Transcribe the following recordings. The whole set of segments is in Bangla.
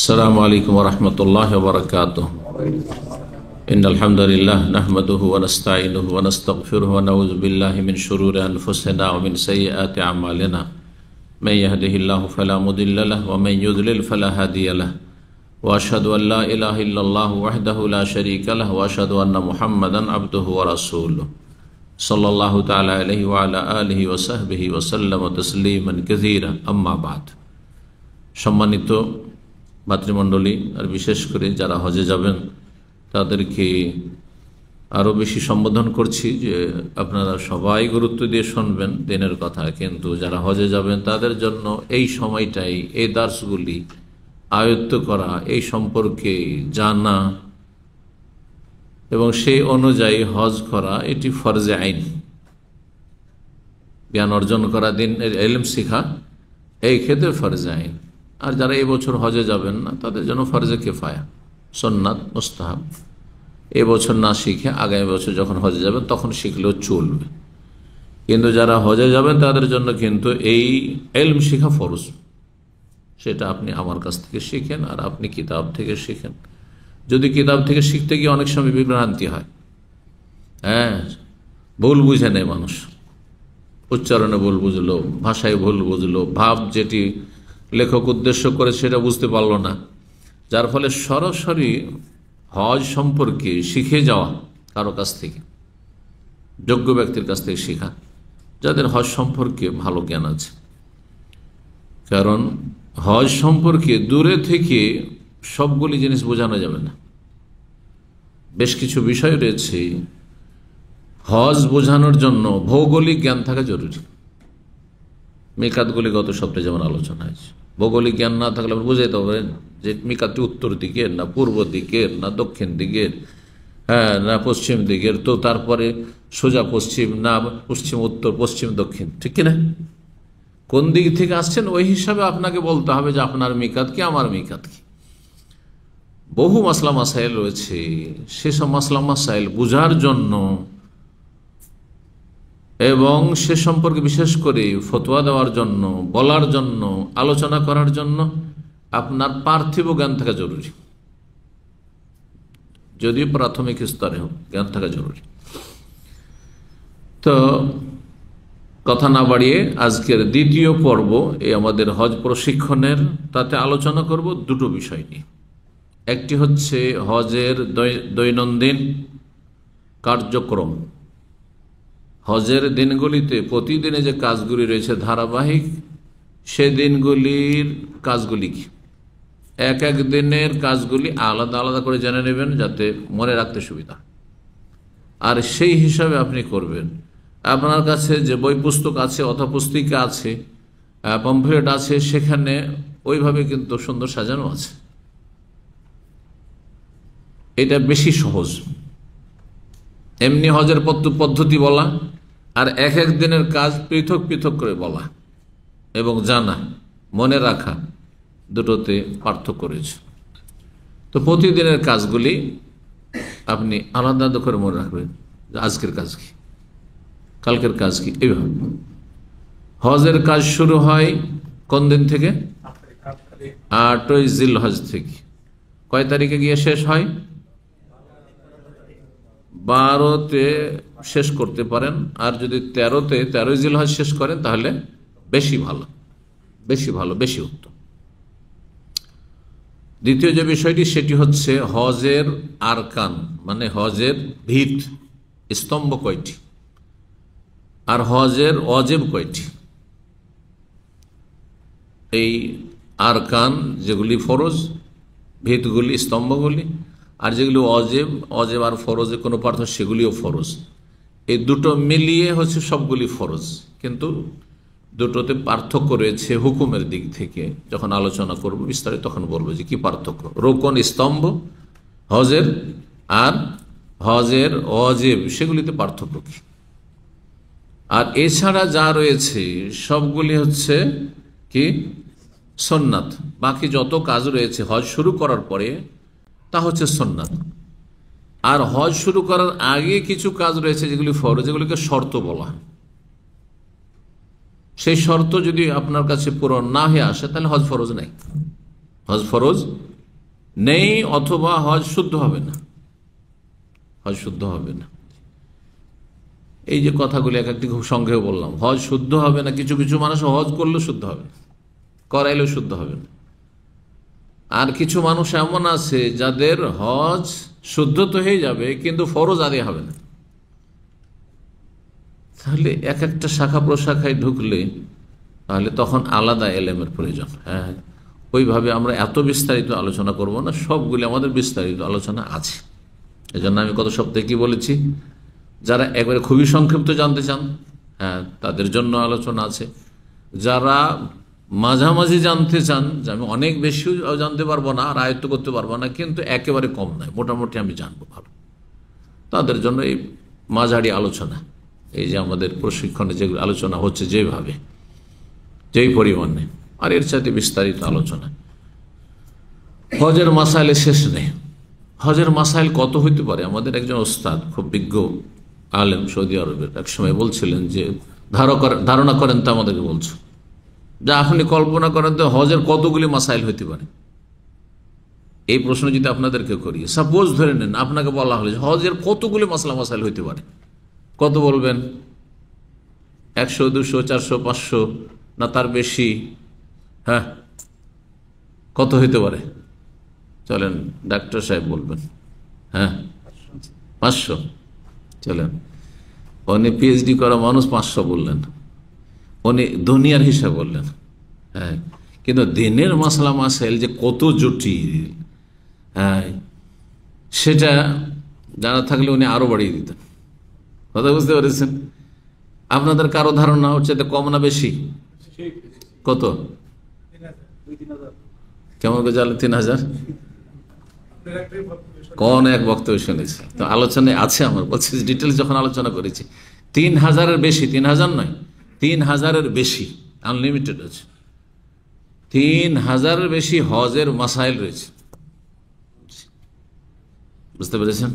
अस्सलामु अलैकुम वरहमतुल्लाहि वबरकातुह। इन्नल हम्दुलिल्लाह नहमदुहु व नस्तईनुहु व नस्तगफिरुहु व नऊज़ु बिल्लाहि मिन शुरूरि अनफुसिना व मिन सय्यिआति अमालिना। मन यहदिहिल्लाहु फला मुदिल्ल लहु व मन युद्लिल फला हादिय लहु व अशहदु अन ला इलाहा इल्लल्लाहु वहदहु ला शरीका लहु व अशहदु अन्ना मुहम्मदन अब्दुहु व रसूलुहु सल्लल्लाहु तआला अलैहि व अला आलिहि व सहबिहि व सल्लम तस्लीमान कसीरा। अम्मा बाद। सम्मानित মাতৃমণ্ডলী, আর বিশেষ করে যারা হজে যাবেন তাদেরকে আরও বেশি সম্বোধন করছি যে আপনারা সবাই গুরুত্ব দিয়ে শুনবেন দিনের কথা, কিন্তু যারা হজে যাবেন তাদের জন্য এই সময়টাই এই দার্সগুলি আয়ত্ত করা, এই সম্পর্কে জানা এবং সেই অনুযায়ী হজ করা, এটি ফরজে আইন। জ্ঞান অর্জন করা, দিন ইলম শিখা, এই ক্ষেত্রে ফরজে আইন। আর যারা এবছর হজে যাবেন না তাদের জন্য ফরজে কিফায়া, সুন্নাত, মুস্তাহাব। এবছর না শিখে আগামী বছর যখন হজে যাবেন তখন শিখলেও চলবে, কিন্তু যারা হজে যাবেন তাদের জন্য কিন্তু এই ইলম শিখা ফরজ। সেটা আপনি আমার কাছ থেকে শিখেন আর আপনি কিতাব থেকে শিখেন। যদি কিতাব থেকে শিখতে গিয়ে অনেক সময় বিভ্রান্তি হয়, ভুল বুঝে নেয় মানুষ, উচ্চারণে ভুল বুঝলো, ভাষায় ভুল বুঝলো, ভাব যেটি লেখক উদ্দেশ্য করে সেটা বুঝতে পারল না, যার ফলে সরাসরি হজ সম্পর্কে শিখে যাওয়া কারো কাছ থেকে, যোগ্য ব্যক্তির কাছ থেকে শেখা, যাদের হজ সম্পর্কে ভালো জ্ঞান আছে। কারণ হজ সম্পর্কে দূরে থেকে সবগুলি জিনিস বোঝানো যাবে না, বেশ কিছু বিষয় রয়েছে। হজ বোঝানোর জন্য ভৌগোলিক জ্ঞান থাকা জরুরি। মিকাতগুলি গত সপ্তাহে যেমন আলোচনা হয়েছে, ভৌগোলিক জ্ঞান না থাকলে আপনি বুঝাইতে পারবেন যে মিকাতটি উত্তর দিকের না পূর্ব দিকের না দক্ষিণ দিকের, না পশ্চিম দিকের, তো তারপরে সোজা পশ্চিম না পশ্চিম উত্তর, পশ্চিম দক্ষিণ, ঠিক কিনা? কোন দিক থেকে আসছেন ওই হিসাবে আপনাকে বলতে হবে যে আপনার মিকাত কি, আমার মিকাত কি। বহু মাসলা মাসাইল রয়েছে, সেসব মাসলা মাসাইল বুঝার জন্য এবং সে সম্পর্কে বিশেষ করে ফতোয়া দেওয়ার জন্য, বলার জন্য, আলোচনা করার জন্য আপনার পার্থিব জ্ঞান থাকা জরুরি, যদিও প্রাথমিক স্তরে হোক, জ্ঞান থাকা জরুরি। তো কথা না বাড়িয়ে আজকের দ্বিতীয় পর্ব, এই আমাদের হজ প্রশিক্ষণের, তাতে আলোচনা করব দুটো বিষয় নিয়ে। একটি হচ্ছে হজের দৈনন্দিন কার্যক্রম, হজের দিনগুলিতে প্রতিদিনে যে কাজগুলি রয়েছে ধারাবাহিক, সে দিনগুলির কাজগুলি কি, এক এক দিনের কাজগুলি আলাদা আলাদা করে জেনে নেবেন যাতে মনে রাখতে সুবিধা, আর সেই হিসাবে আপনি করবেন। আপনার কাছে যে বই পুস্তক আছে অথবা পুস্তিকা আছে, পমফ্লেট আছে, সেখানে ওইভাবে কিন্তু সুন্দর সাজানো আছে। এটা বেশি সহজ, এমনি হজের পদ্ধতি বলা আর এক এক দিনের কাজ পৃথক পৃথক করে বলা এবং জানা, মনে রাখা, দুটোতে পার্থক্য রয়েছে। তো প্রতিদিনের কাজগুলি আপনি আলাদা আলাদা করে মনে রাখবেন, আজকের কাজ কি, কালকের কাজ কি, এইভাবে। হজের কাজ শুরু হয় কোন দিন থেকে? 8ই জিলহজ থেকে। কয় তারিখে গিয়ে শেষ হয়? 12তে শেষ করতে পারেন, আর যদি 13ই জিলহজ শেষ করেন তাহলে বেশি ভালো, বেশি ভালো, বেশি উত্তম। দ্বিতীয় যে বিষয়টি সেটি হচ্ছে হজের আরকান, মানে হজের ভিত, স্তম্ভ কয়টি, আর হজের ওয়াজিব কয়টি। এই আরকান যেগুলি ফরজ, ভিতগুলি, স্তম্ভগুলি, আর যেগুলি অজেব আর ফরজে কোনো পার্থক্য, সেগুলিও ফরজ। এই দুটো মিলিয়ে হচ্ছে সবগুলি ফরজ, কিন্তু দুটোতে পার্থক্য রয়েছে হুকুমের দিক থেকে। যখন আলোচনা করব বিস্তারিত তখন বলবো যে কি পার্থক্য। রোকন, স্তম্ভ হজের আর হজের অজেব, সেগুলিতে পার্থক্য কি। আর এছাড়া যা রয়েছে সবগুলি হচ্ছে কি সুন্নাত। বাকি যত কাজ রয়েছে হজ শুরু করার পরে তা হচ্ছে সুন্নাত। আর হজ শুরু করার আগে কিছু কাজ রয়েছে যেগুলি ফরজ, যেগুলিকে শর্ত বলা হয়। সেই শর্ত যদি আপনার কাছে পূরণ না হয়ে আসে তাহলে হজ ফরজ নাই, হজ ফরজ নেই, অথবা হজ শুদ্ধ হবে না, হজ শুদ্ধ হবে না। এই যে কথাগুলি এক একটি খুব সংক্ষেপে বললাম। হজ শুদ্ধ হবে না, কিছু কিছু মানুষ হজ করলেও শুদ্ধ হবে না, করাইলেও শুদ্ধ হবে না। আর কিছু মানুষ এমন আছে যাদের হজ শুদ্ধ তো হয়ে যাবে, কিন্তু ফরজ আদায় হবে না। তাহলে এক একটা শাখা প্রশাখায় ঢুকলে তাহলে তখন আলাদা এলেমের প্রয়োজন। হ্যাঁ, ওইভাবে আমরা এত বিস্তারিত আলোচনা করব না, সবগুলি আমাদের বিস্তারিত আলোচনা আছে। এই জন্য আমি গত সপ্তাহে কি বলেছি, যারা একবারে খুবই সংক্ষিপ্ত জানতে চান, হ্যাঁ, তাদের জন্য আলোচনা আছে। যারা মাঝামাঝি জানতে চান, যে আমি অনেক বেশি জানতে পারবো না আর আয়ত্ত করতে পারবো না, কিন্তু একেবারে কম নয়, মোটামুটি আমি জানবো ভালো, তাদের জন্য এই মাঝারি আলোচনা, এই যে আমাদের প্রশিক্ষণে যেগুলো আলোচনা হচ্ছে যেভাবে, যেই পরিমাণে, আর এর সাথে বিস্তারিত আলোচনা। হজের মাসাইলে শেষ নেই। হজের মাসাইল কত হইতে পারে। আমাদের একজন ওস্তাদ, খুব বিজ্ঞ আলেম সৌদি আরবের, এক সময় বলছিলেন যে ধারণা করেন তো আমাদেরকে বলছো, যা আপনি কল্পনা করেন তো হজের কতগুলি মাসাইল হইতে পারে। এই প্রশ্ন যদি আপনাদেরকে করি, সাপোজ ধরে নেন আপনাকে বলা হলে হজের কতগুলি মাসাইল হইতে পারে, কত বলবেন? 100, 200, 400, 500 না তার বেশি? হ্যাঁ, কত হইতে পারে? চলেন ডাক্তার সাহেব বলবেন। হ্যাঁ, 500। চলেন, উনি পিএইচডি করা মানুষ 500 বললেন, উনি দুনিয়ার হিসাব বললেন। হ্যাঁ, কিন্তু দিনের মাসলা মাসাইল যে কত জটিল, হ্যাঁ, সেটা জানা থাকলে উনি আরো বাড়িয়ে দিতেন। কথা বুঝতে পেরেছেন? আপনাদের কারো ধারণা হচ্ছে কম না বেশি? কত? কেমন করে জানলেন 3000? কোন এক বক্তব্য শুনেছি, তো আলোচনায় আছে, আমার বলছি ডিটেলস যখন আলোচনা করেছি, 3000-এর বেশি, 3000 নয়, 3000-এর বেশি, আনলিমিটেড আছে, 3000-এর বেশি হজের মাসাইল রয়েছে। বুঝতে পেরেছেন?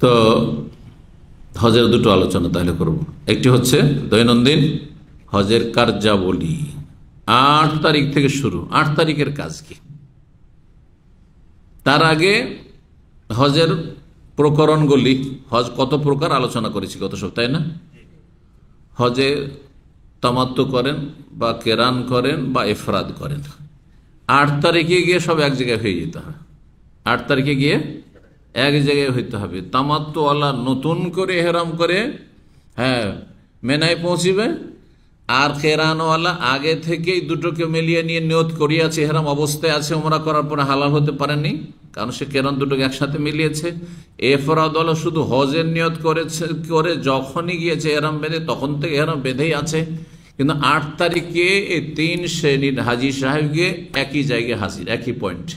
তো হজের দুটো আলোচনা তাহলে করব। একটি হচ্ছে দৈনন্দিন হজের কার্যাবলী, 8 তারিখ থেকে শুরু। 8 তারিখের কাজ কি? তার আগে হজের প্রকরণগুলি, হজ কত প্রকার আলোচনা করেছি গত সপ্তাহে, না? হজে তামাত্তু করেন বা কেরান করেন বা ইফরাদ করেন। 8 তারিখে গিয়ে সব এক জায়গায় হয়ে যেতে হবে। 8 তারিখে গিয়ে এক জায়গায় হইতে হবে। তামাত্তুওয়ালা নতুন করে এহরাম করে, হ্যাঁ, মেনায় পৌঁছিবে, আর কেরানওয়ালা আগে থেকেই দুটোকে মিলিয়ে নিয়ে নিয়ত করিয়াছে, এহরাম অবস্থায় আছে, ওমরা করার পরে হালাল হতে পারেনি, কারণ সে কেরান দুটোকে একসাথে মিলিয়েছে। ইফরাদওয়ালা শুধু হজের নিয়ত করেছে, করে যখনই গিয়েছে এহরাম বেঁধে, তখন থেকে এহরাম বেঁধেই আছে। কিন্তু 8 তারিখে এই 3 শ্রেণীর হাজি সাহেব গিয়ে একই জায়গায় হাজির, একই পয়েন্ট,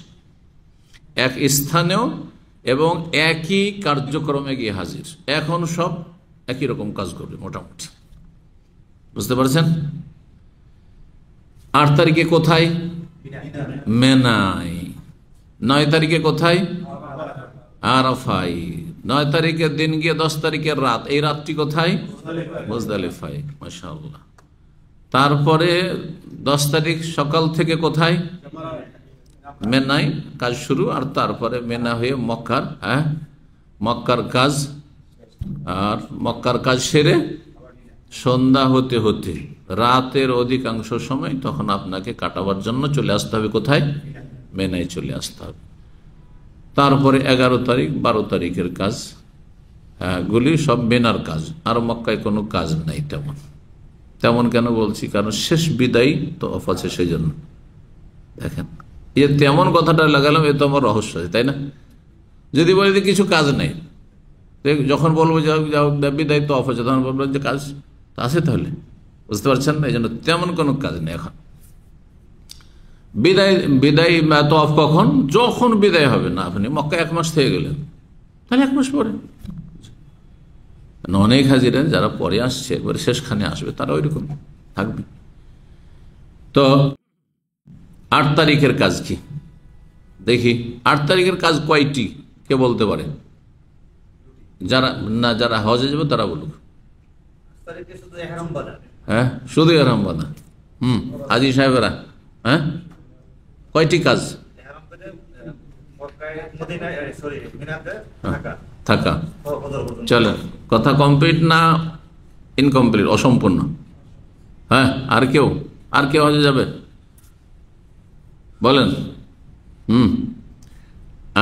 এক স্থানেও এবং একই কার্যক্রমে গিয়ে হাজির। এখন সব একই রকম কাজ করবে মোটামুটি। বুঝতে পারছেন? 8 তারিখে কোথায়? মেনায়। 9 তারিখে কোথায়? আরাফাই। 9 তারিখের দিন গিয়ে 10 তারিখের রাত, এই রাতটি কোথায়? মুজদালিফায়। মাশাআল্লাহ। তারপরে 10 তারিখ সকাল থেকে কোথায়? মেনায় কাজ শুরু, আর তারপরে মেনা হয়ে মক্কার, হ্যাঁ, মক্কার কাজ, আর মক্কার কাজ সেরে সন্ধ্যা হতে হতে রাতের অধিকাংশ সময় তখন আপনাকে কাটাবার জন্য চলে আসতে হবে কোথায়? মেনায় চলে আসতে হবে। তারপরে 11 তারিখ 12 তারিখের কাজ, হ্যাঁ, গুলি সব মেনার কাজ, আর মক্কায় কোনো কাজ নাই তেমন। তেমন কেন বলছি? কারণ শেষ বিদায় তো অফ আছে, সেই জন্য। দেখেন, এ তেমন কথাটা লাগালাম, এ তো আমার রহস্য আছে, তাই না? যদি বলি যে কিছু কাজ নেই, যখন বলবো যে বিদায় তো অফ আছে, তখন বলবো যে কাজ আছে। তাহলে বুঝতে পারছেন না? এই জন্য তেমন কোনো কাজ নেই এখন। বিদায় তো অফ কখন? যখন বিদায় হবে না, আপনি মক্কা 1 মাস থেকে গেলেন, তাহলে 1 মাস পরে। অনেক হাজিরা যারা পরে আসছে, একবারে শেষখানে আসবে, তারা ওইরকম থাকবে। তো 8 তারিখের কাজ কি দেখি। 8 তারিখের কাজ কয়টি কে বলতে পারে? যারা হজে যাবে তারা বলুক। হ্যাঁ, শুধু এহরাম বাঁধা। হাজি সাহেবেরা হ্যাঁ, কয়টি কাজ? থাকা। চলেন, কথা কমপ্লিট না ইনকমপ্লিট, অসম্পূর্ণ? হ্যাঁ, আর কেউ হজে যাবে বলেন?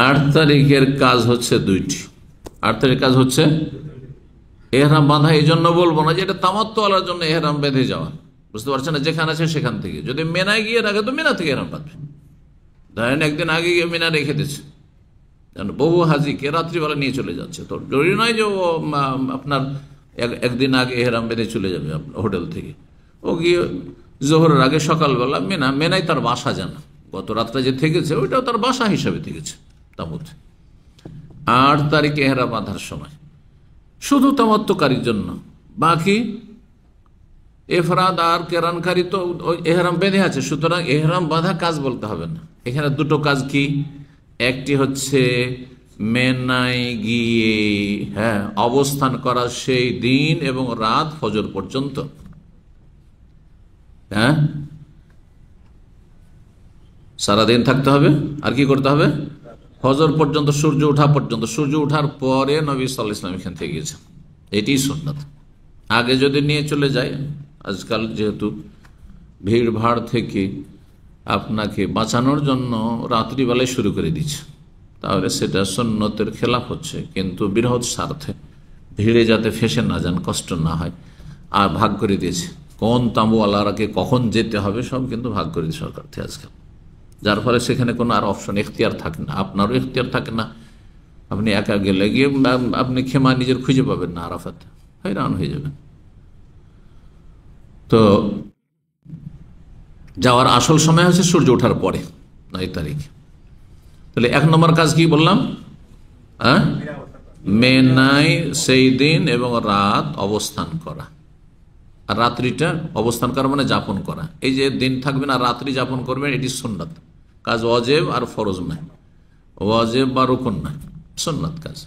8 তারিখের কাজ হচ্ছে 2টি। 8 তারিখের কাজ হচ্ছে এহরাম বাঁধা। এই জন্য বলবো না যে এটা তামাত্তুওয়ালার জন্য এহরাম বেঁধে যাওয়া, বুঝতে পারছেন না? যেখানে আছে সেখান থেকে, যদি মেনায় গিয়ে রাখে তো মেনা থেকে এহরাম বাঁধবে। ধরেন একদিন আগে গিয়ে মেনা রেখে দিচ্ছে, বহু হাজিকে রাত্রিবেলা নিয়ে চলে যাচ্ছে, তো জরুরি নয় যে ও আপনার একদিন আগে এহরাম বেঁধে চলে যাবে হোটেল থেকে। ও গিয়ে জোহরের আগে সকালবেলা মেনায় তার বাসা জানা, গত রাত্রে যে থেকেছে ওইটাও তার বাসা হিসাবে থেকেছে তাবুত। 8 তারিখে এহরাম বাঁধার সময় শুধু তামাত্তুকারীর জন্য, বাকি এফরাদ আর কেরানকারী তো এহরাম বেঁধে আছে, সুতরাং এহরাম বাঁধা কাজ বলতে হবে না। এখানে 2টো কাজ কি? একটি হচ্ছে মেনায় গিয়ে অবস্থান করা সেই দিন এবং রাত ফজর পর্যন্ত, সারাদিন থাকতে হবে। আর কি করতে হবে? ফজর পর্যন্ত, সূর্য ওঠা পর্যন্ত। সূর্য ওঠার পরে নবী সাল্লাল্লাহু আলাইহি ওয়াসাল্লাম এখান থেকে গিয়েছেন, এটিই সুন্নাত। আগে যদি নিয়ে চলে যায়, আজকাল যেহেতু ভিড় ভাড় থেকে আপনাকে বাঁচানোর জন্য রাত্রিবেলায় শুরু করে দিচ্ছে, তাহলে সেটা সুন্নতের খেলাফ হচ্ছে। কিন্তু বৃহৎ স্বার্থে ভিড়ে যাতে ফেসে না যান, কষ্ট না হয়, আর ভাগ করে দিয়েছে কোন তাঁবুওয়ালাকে কখন যেতে হবে, সব কিন্তু ভাগ করে দিয়েছে সরকার থেকে আজকাল। যার ফলে সেখানে কোনো আর অপশন, এখতিয়ার থাকে না, আপনারও এখতিয়ার থাকে না। আপনি একা গেলে গিয়ে আপনি খেমা নিজের খুঁজে পাবেন না, আরাফাতে হয়রান হয়ে যাবেন। তো যাওয়ার আসল সময় হচ্ছে সূর্য ওঠার পরে 9 তারিখ। তাহলে 1 নম্বর কাজ কি বললাম? মেনায় সেই দিন এবং রাত অবস্থান করা। আর রাত্রিটা অবস্থান করা মানে যাপন করা। এই যে দিন থাকবেন আর রাত্রি যাপন করবেন, এটি সুন্নাত কাজ, ওয়াজিব আর ফরজ নাই, ওয়াজিব বা রুকন নাই, সুন্নাত কাজ।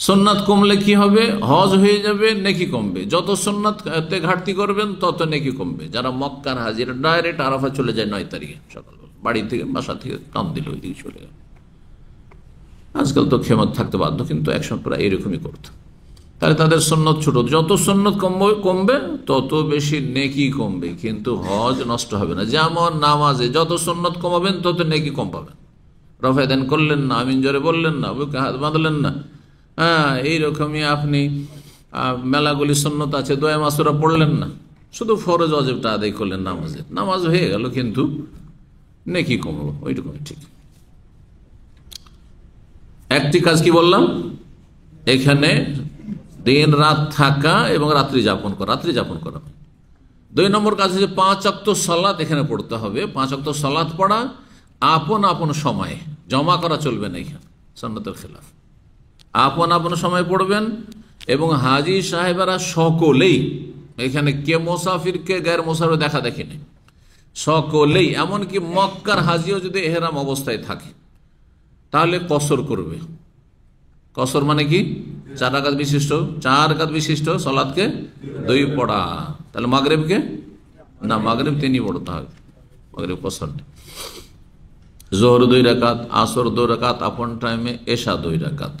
সুন্নাত কমলে কি হবে? হজ হয়ে যাবে, নেকি কমবে। যত সুন্নাতে ঘাটতি করবেন তত নেকি কমবে। যারা মক্কার হাজিরা ডাইরেক্ট আরাফা চলে যায় 9 তারিখে সকালবেলা, বাড়ি থেকে বাসা থেকে টান দিল ওইদিকে চলে গেল। আজকাল তো খেমত থাকতে বাধ্য, কিন্তু একসময় প্রায় এরকমই করতো। তাহলে তাদের সুন্নত ছোট, যত সুন্নত কমবে তত বেশি নেকি কমবে, কিন্তু হজ নষ্ট হবে না। যেমন নামাজে যত সুন্নত কমাবেন তত নেকি কম পাবেন। রফায়ে দান করলেন না, আমিন জোরে বললেন না, বুকে হাত বাঁধলেন না, এইরকমই আপনি মেলাগুলি সুন্নত আছে, দোয়া মাসুরা পড়লেন না, শুধু ফরজ ওয়াজিবটা আদায় করলেন নামাজ হয়ে গেল, কিন্তু নেকি কমলো, ওইটুকুই ঠিক। একটি কাজ কি বললাম? এখানে দিন রাত থাকা এবং রাত্রি যাপন করা। 2 নম্বর কাজ হচ্ছে 5 ওয়াক্ত সালাত এখানে পড়তে হবে। 5 ওয়াক্ত সালাত পড়া আপন আপন সময়ে, জমা করা চলবে না, এখানে সুন্নতের খেলাফ। আপন আপন সময় পড়বেন। এবং হাজি সাহেবেরা সকলেই, এখানে কে মুসাফির কে গায়ের মুসাফির দেখা দেখি নেই, সকলেই, এমনকি মক্কার হাজিও যদি এহরাম অবস্থায় থাকে তাহলে কসর করবে। কসর মানে কি? 4 রাকাত বিশিষ্ট সালাতকে 2 পড়া। তাহলে মাগরিবকে না, মাগরিব 3 পড়তে হবে, মাগরিব কসর নেই। জোহর 2 রাকাত, আসর 2 রাকাত আপন টাইমে, এশা 2 রাকাত,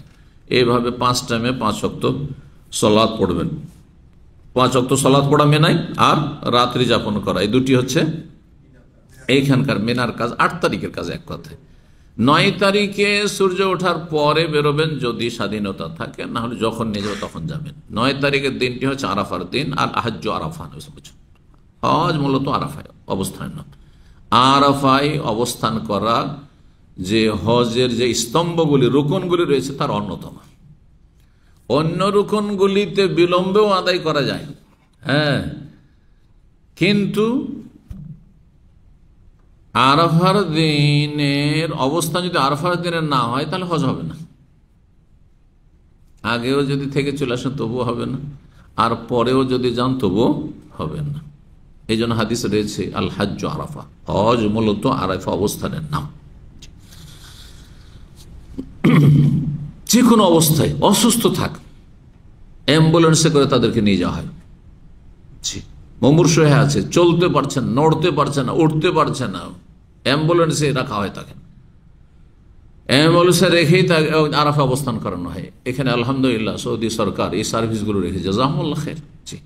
এইভাবে 5 টাইমে 5 ওয়াক্ত সালাত পড়বেন। 5 ওয়াক্ত সালাত পড়া মেনায়, আর রাত্রি যাপন করা, এই 2টি হচ্ছে এইখানকার মেনার কাজ। 8 তারিখের কাজ এক কথায়। 9 তারিখে সূর্য ওঠার পরে বেরোবেন যদি স্বাধীনতা থাকে, না হলে যখন নিয়ে যাবে তখন যাবেন। 9 তারিখের দিনটি হচ্ছে আরাফার দিন, আর হাজ্জ আরাফা। হজ মূলত আরাফায় অবস্থান না, আরাফায় অবস্থান করা যে হজের যে স্তম্ভগুলি, রুকনগুলি রয়েছে তার অন্যতম। অন্য রুকনগুলিতে বিলম্বেও আদায় করা যায়, কিন্তু আরাফার দিনের অবস্থান যদি আরাফার দিনের না হয় তাহলে হজ হবে না। আগেও যদি থেকে চলে আসেন তবুও হবে না, আর পরেও যদি যান তবুও হবে না। এই জন্য হাদিস রয়েছে আল হাজ্জ আরাফা, হজ মূলত আরাফা অবস্থানের নাম। যে কোনো অবস্থায় অসুস্থ থাক, অ্যাম্বুলেন্সে করে তাদেরকে নিয়ে যাওয়া হয়। মুমূর্ষ হয়ে আছে, চলতে পারছে না, নড়তে পারছে না, উঠতে পারছে না, অ্যাম্বুলেন্সে রাখা হয় তাকে, অ্যাম্বুলেন্সে রেখেই তাকে আরাফা অবস্থান করানো হয়। এখানে আলহামদুলিল্লাহ সৌদি সরকার এই সার্ভিসগুলো রেখেছে, জাযাকুমুল্লাহ খাইর। জি,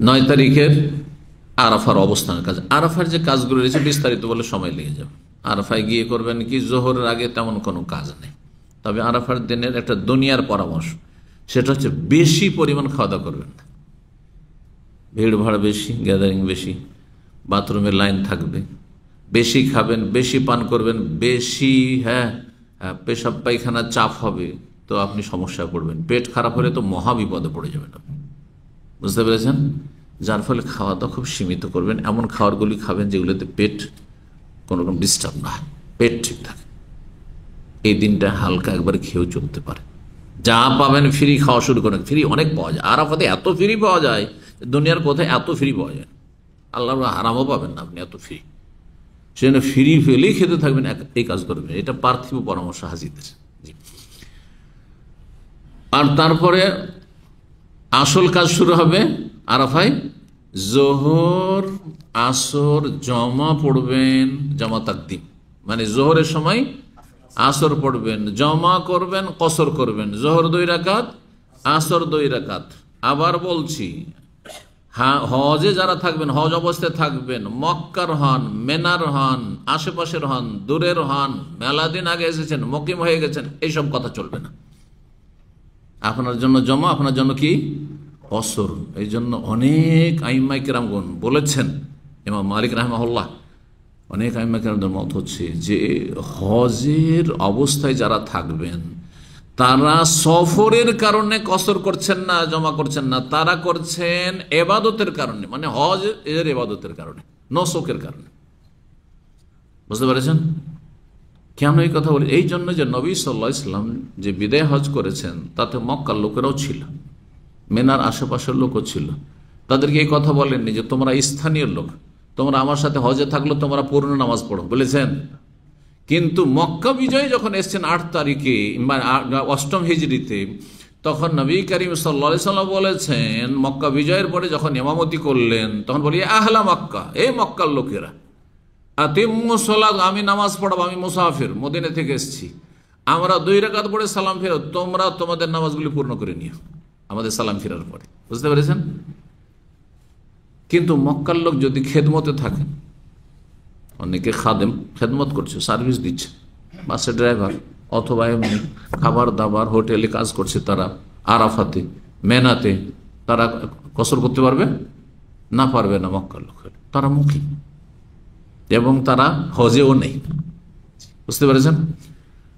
9 তারিখের আরাফার অবস্থানের কাজ। আরাফার যে কাজগুলো রয়েছে বিস্তারিত বলে সময় লেগে যাবে। আরাফায় গিয়ে করবেন কি, জোহরের আগে তেমন কোনো কাজ নেই। তবে আরাফার দিনের একটা দুনিয়ার পরামর্শ, সেটা হচ্ছে বেশি পরিমাণ খাওয়া দাওয়া করবেন না। ভিড় ভাড় বেশি, গ্যাদারিং বেশি, বাথরুমের লাইন থাকবে, বেশি খাবেন, বেশি পান করবেন, বেশি পেশাব পায়খানা চাপ হবে, তো আপনি সমস্যায় পড়বেন। পেট খারাপ হলে তো মহা বিপদে পড়ে যাবেন আপনি, বুঝতে পেরেছেন? যার ফলে খাওয়া দাওয়া খুব সীমিত করবেন, এমন খাবারগুলি খাবেন যেগুলোতে পেট কোনো রকম ডিস্টার্ব না হয়, পেট ঠিক থাকে। এই দিনটা হালকা একবার খেয়েও চলতে পারে। যা পাবেন ফ্রি খাওয়া শুরু করেন। ফ্রি অনেক পাওয়া যায় আরাফাতে, এত ফ্রি পাওয়া যায়, দুনিয়ার কোথায় এত ফ্রি পাওয়া যায়। আল্লাহর হারামও পাবেন না আপনি এত ফ্রি। সেজন্য ফ্রি ফেলেই খেতে থাকবেন, এই কাজ করবেন। এটা পার্থিব পরামর্শ হাজিদের। আর তারপরে আসল কাজ শুরু হবে আরাফায়। জোহর আসর জমা পড়বেন, জমা তাকদিম, মানে জোহরের সময় আসর পড়বেন, জমা করবেন, কসর করবেন। জোহর 2 রাকাত, আসর 2 রাকাত। আবার বলছি, হজে যারা থাকবেন, হজ অবস্থায় থাকবেন, মক্কার হন, মেনার হন, আশেপাশের হন, দূরের হন, মেলা দিন আগে এসেছেন, মকিম হয়ে গেছেন, এইসব কথা চলবে না। আপনার জন্য জমা, আপনার জন্য কি কসর। এই জন্য অনেক আইম্মায়ে কেরামগণ বলেছেন, ইমাম মালিক রাহিমাহুল্লাহ, অনেক আইম্মায়ে কেরামদের মত হচ্ছে যে হজের অবস্থায় যারা থাকবেন তারা সফরের কারণে কসর করছেন না, জমা করছেন না, তারা করছেন এবাদতের কারণে, মানে হজ এর এবাদতের কারণে, নসকের কারণে। বুঝতে পেরেছেন কেন এই কথা বলি? এই জন্য যে নবী সাল্লাল্লাহু আলাইহি ওয়াসাল্লাম যে বিদায় হজ করেছেন তাতে মক্কার লোকেরাও ছিল, মেনার আশেপাশের লোকও ছিল। তাদেরকে এই কথা বলেননি যে তোমরা স্থানীয় লোক, তোমরা আমার সাথে হজে থাকলো, তোমরা পূর্ণ নামাজ পড়ো, বলেছেন। কিন্তু মক্কা বিজয় যখন এসছেন 8 তারিখে, 8ম হিজরিতে, তখন নবী করিম সাল্লাল্লাহু আলাইহি ওয়াসাল্লাম বলেছেন, মক্কা বিজয়ের পরে যখন ইমামতি করলেন তখন বলি, আহলা মক্কা, এই মক্কার লোকেরা, আতিম্মু সালাত, আমি নামাজ পড়াবো, আমি মুসাফির, মদিনা থেকে এসেছি, আমরা 2 রাকাত পড়ে সালাম ফেরত, তোমরা তোমাদের নামাজগুলি পূর্ণ করে নিও আমাদের সালাম ফেরার পরে। বুঝতে পেরেছেন? কিন্তু মক্কার লোক যদি খেদমতে থাকেন, অনেকে খাদেম, খেদমত করছে, সার্ভিস দিচ্ছে, বাসের ড্রাইভার অথবা এমনি খাবার দাবার হোটেলে কাজ করছে, তারা আরাফাতে, মেনাতে, তারা কসর করতে পারবে না? পারবে না। মক্কার লোক তারা মুখী, এবং তারা হজেও নেই। বুঝতে পেরেছেন?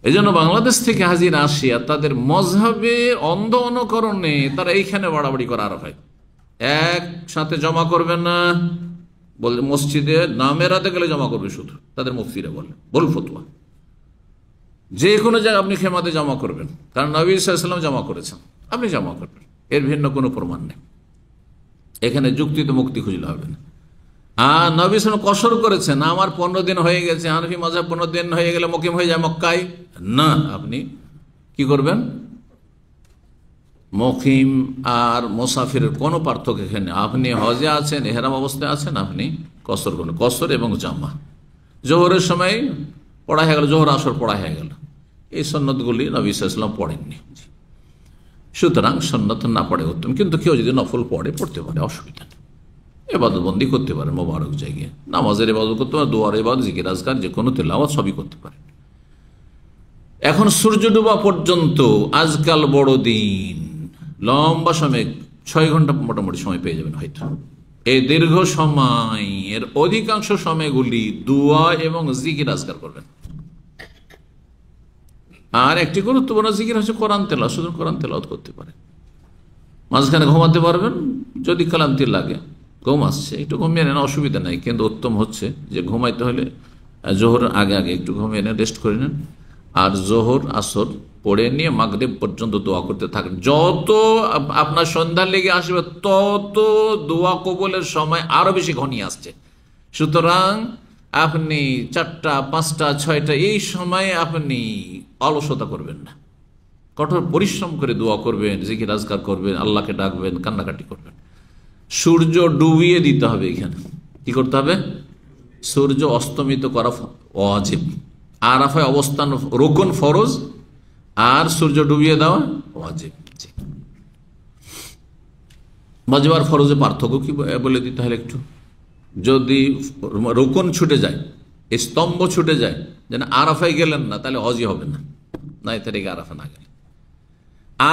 এই জন্য বাংলাদেশ থেকে হাজির আসিয়া তাদের মজহাবের অন্ধ অনুকরণে তারা এইখানে বাড়াবাড়ি করা আরাফায় একসাথে জমা করবে না, বলে মসজিদে নামেরাতে গেলে জমা করবে শুধু, তাদের মুফতিরা বলে, বল ফতোয়া, যে কোনো জায়গায় আপনি খেমাতে জমা করবেন, কারণ নবী সাল্লাল্লাহু আলাইহি ওয়াসাল্লাম জমা করেছেন, আপনি জমা করবেন, এর ভিন্ন কোনো প্রমাণ নেই। এখানে যুক্তিতে মুক্তি খুঁজলে হবে না। আর নবী সাল্লাল্লাহু আলাইহি ওয়াসাল্লাম কসর করেছেন, আমার 15 দিন হয়ে গেছে, হানফি মাযহাব 15 দিন হয়ে গেলে মুকিম হয়ে যায় মক্কায়, না, আপনি কি করবেন? মুকিম আর মুসাফিরের কোনো পার্থক্য এখানে। আপনি হজে আছেন, ইহরাম অবস্থায় আছেন, আপনি কসর করুন, কসর এবং জামা। জোহরের সময় পড়া হয়ে গেল, জোহর আসর পড়া হয়ে গেল, এই সন্ন্যতগুলি নবী সাল্লাল্লাহু আলাইহি ওয়াসাল্লাম পড়েননি। সুতরাং সন্ন্যত না পড়ে উত্তম, কিন্তু কেউ যদি নফল পড়ে, পড়তে পারে, অসুবিধা নেই, ইবাদতবন্দি করতে পারে, মোবারক জায়গায় নামাজের ইবাদত করতে পারে, দোয়ার ইবাদত, জিকির আজকার, যে কোনো তেলাওয়াত সবই করতে পারে। এখন সূর্য ডোবা পর্যন্ত আজকাল বড় দিন, লম্বা সময়, 6 ঘন্টা মোটামুটি সময় পেয়ে যাবেন হয়তো। এই দীর্ঘ সময়ের অধিকাংশ সময়গুলি দোয়া এবং জিকির আজকার করবেন। আর একটি গুরুত্বপূর্ণ জিকির হচ্ছে কোরআন তেলাওয়াত, শুধু কোরআন তেলাওয়াত করতে পারে। মাঝখানে ঘুমাতে পারবেন, যদি ক্লান্তি লাগে, ঘুম আসছে, একটু ঘুমিয়ে নেন, অসুবিধা নাই। কিন্তু উত্তম হচ্ছে যে ঘুমাইতে হলে জোহর আগে আগে একটু ঘুমিয়ে নেন, রেস্ট করে নেন, আর জোহর আসর পড়ে নিয়ে মাগরিব পর্যন্ত দোয়া করতে থাকেন। যত আপনার সন্ধ্যা লেগে আসবে তত দোয়া কবুলের সময় আরো বেশি ঘনিয়ে আসছে। সুতরাং আপনি 4টা, 5টা, 6টা এই সময়ে আপনি অলসতা করবেন না, কঠোর পরিশ্রম করে দোয়া করবেন, জিকির আজকার করবেন, আল্লাহকে ডাকবেন, কান্নাকাটি করবেন। সূর্য ডুবিয়ে দিতে হবে। এখানে কি করতে হবে? সূর্য অস্তমিত করা ওয়াজিব, আরাফায় অবস্থান রুকুন ফরজ, আর সূর্য ডুবিয়ে দেওয়া ওয়াজিব। ওয়াজিব আর ফরজে পার্থক্য কি বলে দিতে হলে একটু, যদি রুকুন ছুটে যায়, স্তম্ভ ছুটে যায়, যেন আরাফায় গেলেন না, তাহলে হজই হবে না, নাই তারিখে আরাফা না গেলে।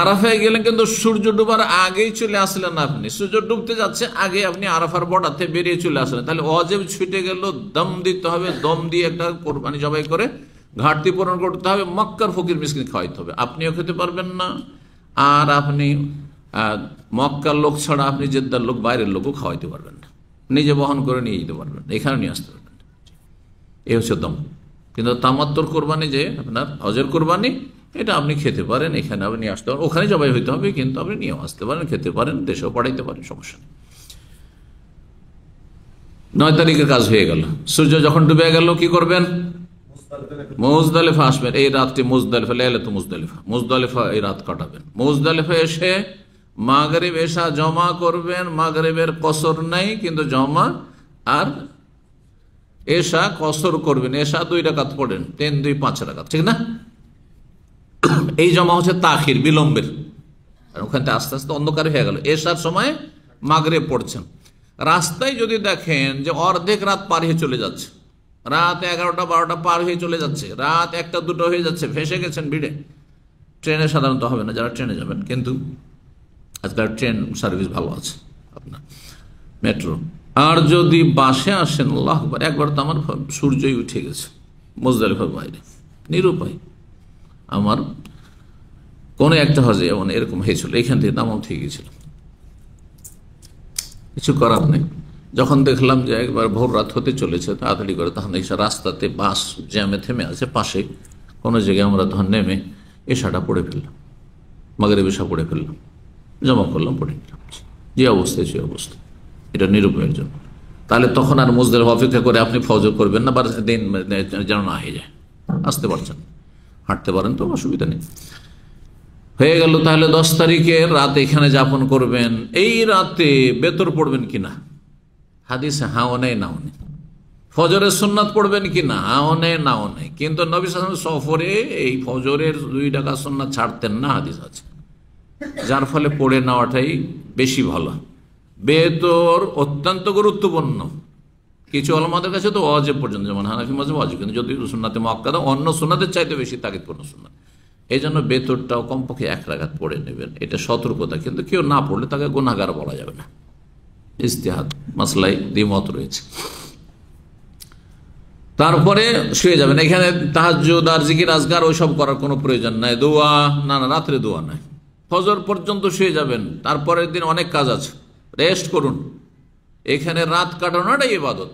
আরাফায় গেলেন কিন্তু সূর্য ডুবার আগেই চলে আসলেন না, আপনি সূর্য ডুবতে যাচ্ছে আগে আপনি আরাফার বর্ডারতে বেরিয়ে চলে আসলেন, তাহলে ওয়াজিব ছুটে গেল। দম দিতে হবে, দম দিয়ে একটা কোরবানি জবাই করে ঘাটতি পূরণ করতে হবে, মক্কার ফকির মিসকিন খাওয়াইতে হবে। আপনিও খেতে পারবেন না, আর আপনি মক্কার লোক ছাড়া আপনি জেদ্দার লোক, বাইরের লোকও খাওয়াইতে পারবেন না, নিজে বহন করে নিয়ে যেতে পারবেন না, এখানে নিয়ে আসতে পারবেন না। এই হচ্ছে দম। কিন্তু তামাত্তর কোরবানি, যে আপনার হজের কোরবানি, এটা আপনি খেতে পারেন, এখানে আপনি নিয়ে আসতে পারেন, ওখানে জবাই হইতে হবে, কিন্তু আপনি নিয়েও আসতে পারেন, খেতে পারেন, দেশেও পাঠাইতে পারেন, সমস্যা নেই। 9 তারিখের কাজ হয়ে গেল। সূর্য যখন ডুবে গেল কি করবেন? মুজদালিফা আসবেন। এই রাতটি মুজদালিফা, লাইলাতুল মুজদালিফা, মুজদালিফা এই রাত কাটাবেন। মুজদালিফা এসে মাগরিব এশা জমা করবেন। মাগরিবের কসর নাই, কিন্তু জমা আর এশা কসর করবেন। এশা 2 রাকাত পড়েন, 3 2 5 রাকাত, ঠিক না? এই জমা হচ্ছে তাখির, বিলম্বের। ওখান থেকে আস্তে আস্তে অন্ধকার হয়ে গেল, এশার সময় মাগরিব পড়ছেন। রাস্তায় যদি দেখেন যে অর্ধেক রাত পার হয়ে চলে যাচ্ছে, রাত 11টা 12টা পার হয়ে চলে যাচ্ছে, রাত 1টা 2টা হয়ে যাচ্ছে, ফেঁসে গেছেন ভিড়ে, ট্রেনে সাধারণত হবে না, যারা ট্রেনে যাবেন, কিন্তু আজকাল ট্রেন সার্ভিস ভালো আছে আপনার, মেট্রো। আর যদি বাসে আসেন, আল্লাহু আকবার, একবার তো আমার সূর্যই উঠে গেছে মুজদালিফার বাইরে, নিরুপায়। আমার কোনো একটা হজে এমন এরকম হয়েছিল, এখান থেকে দামাম থেকে গেছিল, কিছু করার নেই। যখন দেখলাম যে একবার ভোর রাত হতে চলেছে, তাড়াতাড়ি করে, তখন এসে রাস্তাতে বাস জ্যামে থেমে আছে, পাশে কোনো জায়গায় আমরা তখন নেমে এশাটা পড়ে ফেললাম, মাগরিব এশা পড়ে ফেললাম, জমা করলাম, পড়ে নিলাম। যে অবস্থায় সে অবস্থা, এটা নিরুপায়ের জন্য। তাহলে তখন আর মুজদালিফা অপেক্ষা করে আপনি ফজর করবেন না, বা দিন যেন না হয়ে যায়, আসতে পারছেন, হাঁটতে পারেন তো অসুবিধা নেই। হয়ে গেল। তাহলে 10 তারিখের রাত এখানে যাপন করবেন। এই রাতে বেতর পড়বেন কিনা, হাদিসে হাও নেই নাও নেই। ফজরের সুন্নাত পড়বেন কিনা, হাও নেই নাও নেই। কিন্তু নবী সাল্লাল্লাহু আলাইহি ওয়াসাল্লাম সফরে এই ফজরের 2 রাকাত সুন্নাত ছাড়তেন না, হাদিস আছে, যার ফলে পড়ে নেওয়াটাই বেশি ভালো। বেতর অত্যন্ত গুরুত্বপূর্ণ, কিছু ওলামাদের কাছে তো ওয়াজিব পর্যন্ত, যেমন হানাফি মাযহাব ওয়াজিব, কিন্তু যদি সুন্নাতে মুআক্কাদা অন্য সুন্নাতের চাইতে বেশি তাকিদপূর্ণ সুন্নাত, এই জন্য বেতরটাও কমপক্ষে 1 রাকাত পড়ে নেবেন, এটা সতর্কতা। কিন্তু কেউ না পড়লে তাকে গুনাহগার বলা যাবে না, ইজতিহাদ মাসলাই দ্বিমত রয়েছে। তারপরে শুয়ে যাবেন। এখানে তাহাজ্জুদ আর জিকির আজকার ওইসব করার কোনো প্রয়োজন নাই, দোয়া না, রাত্রে দোয়া নাই, ফজর পর্যন্ত শুয়ে যাবেন। তারপরের দিন অনেক কাজ আছে, রেস্ট করুন। এখানে রাত কাটানোটাই ইবাদত,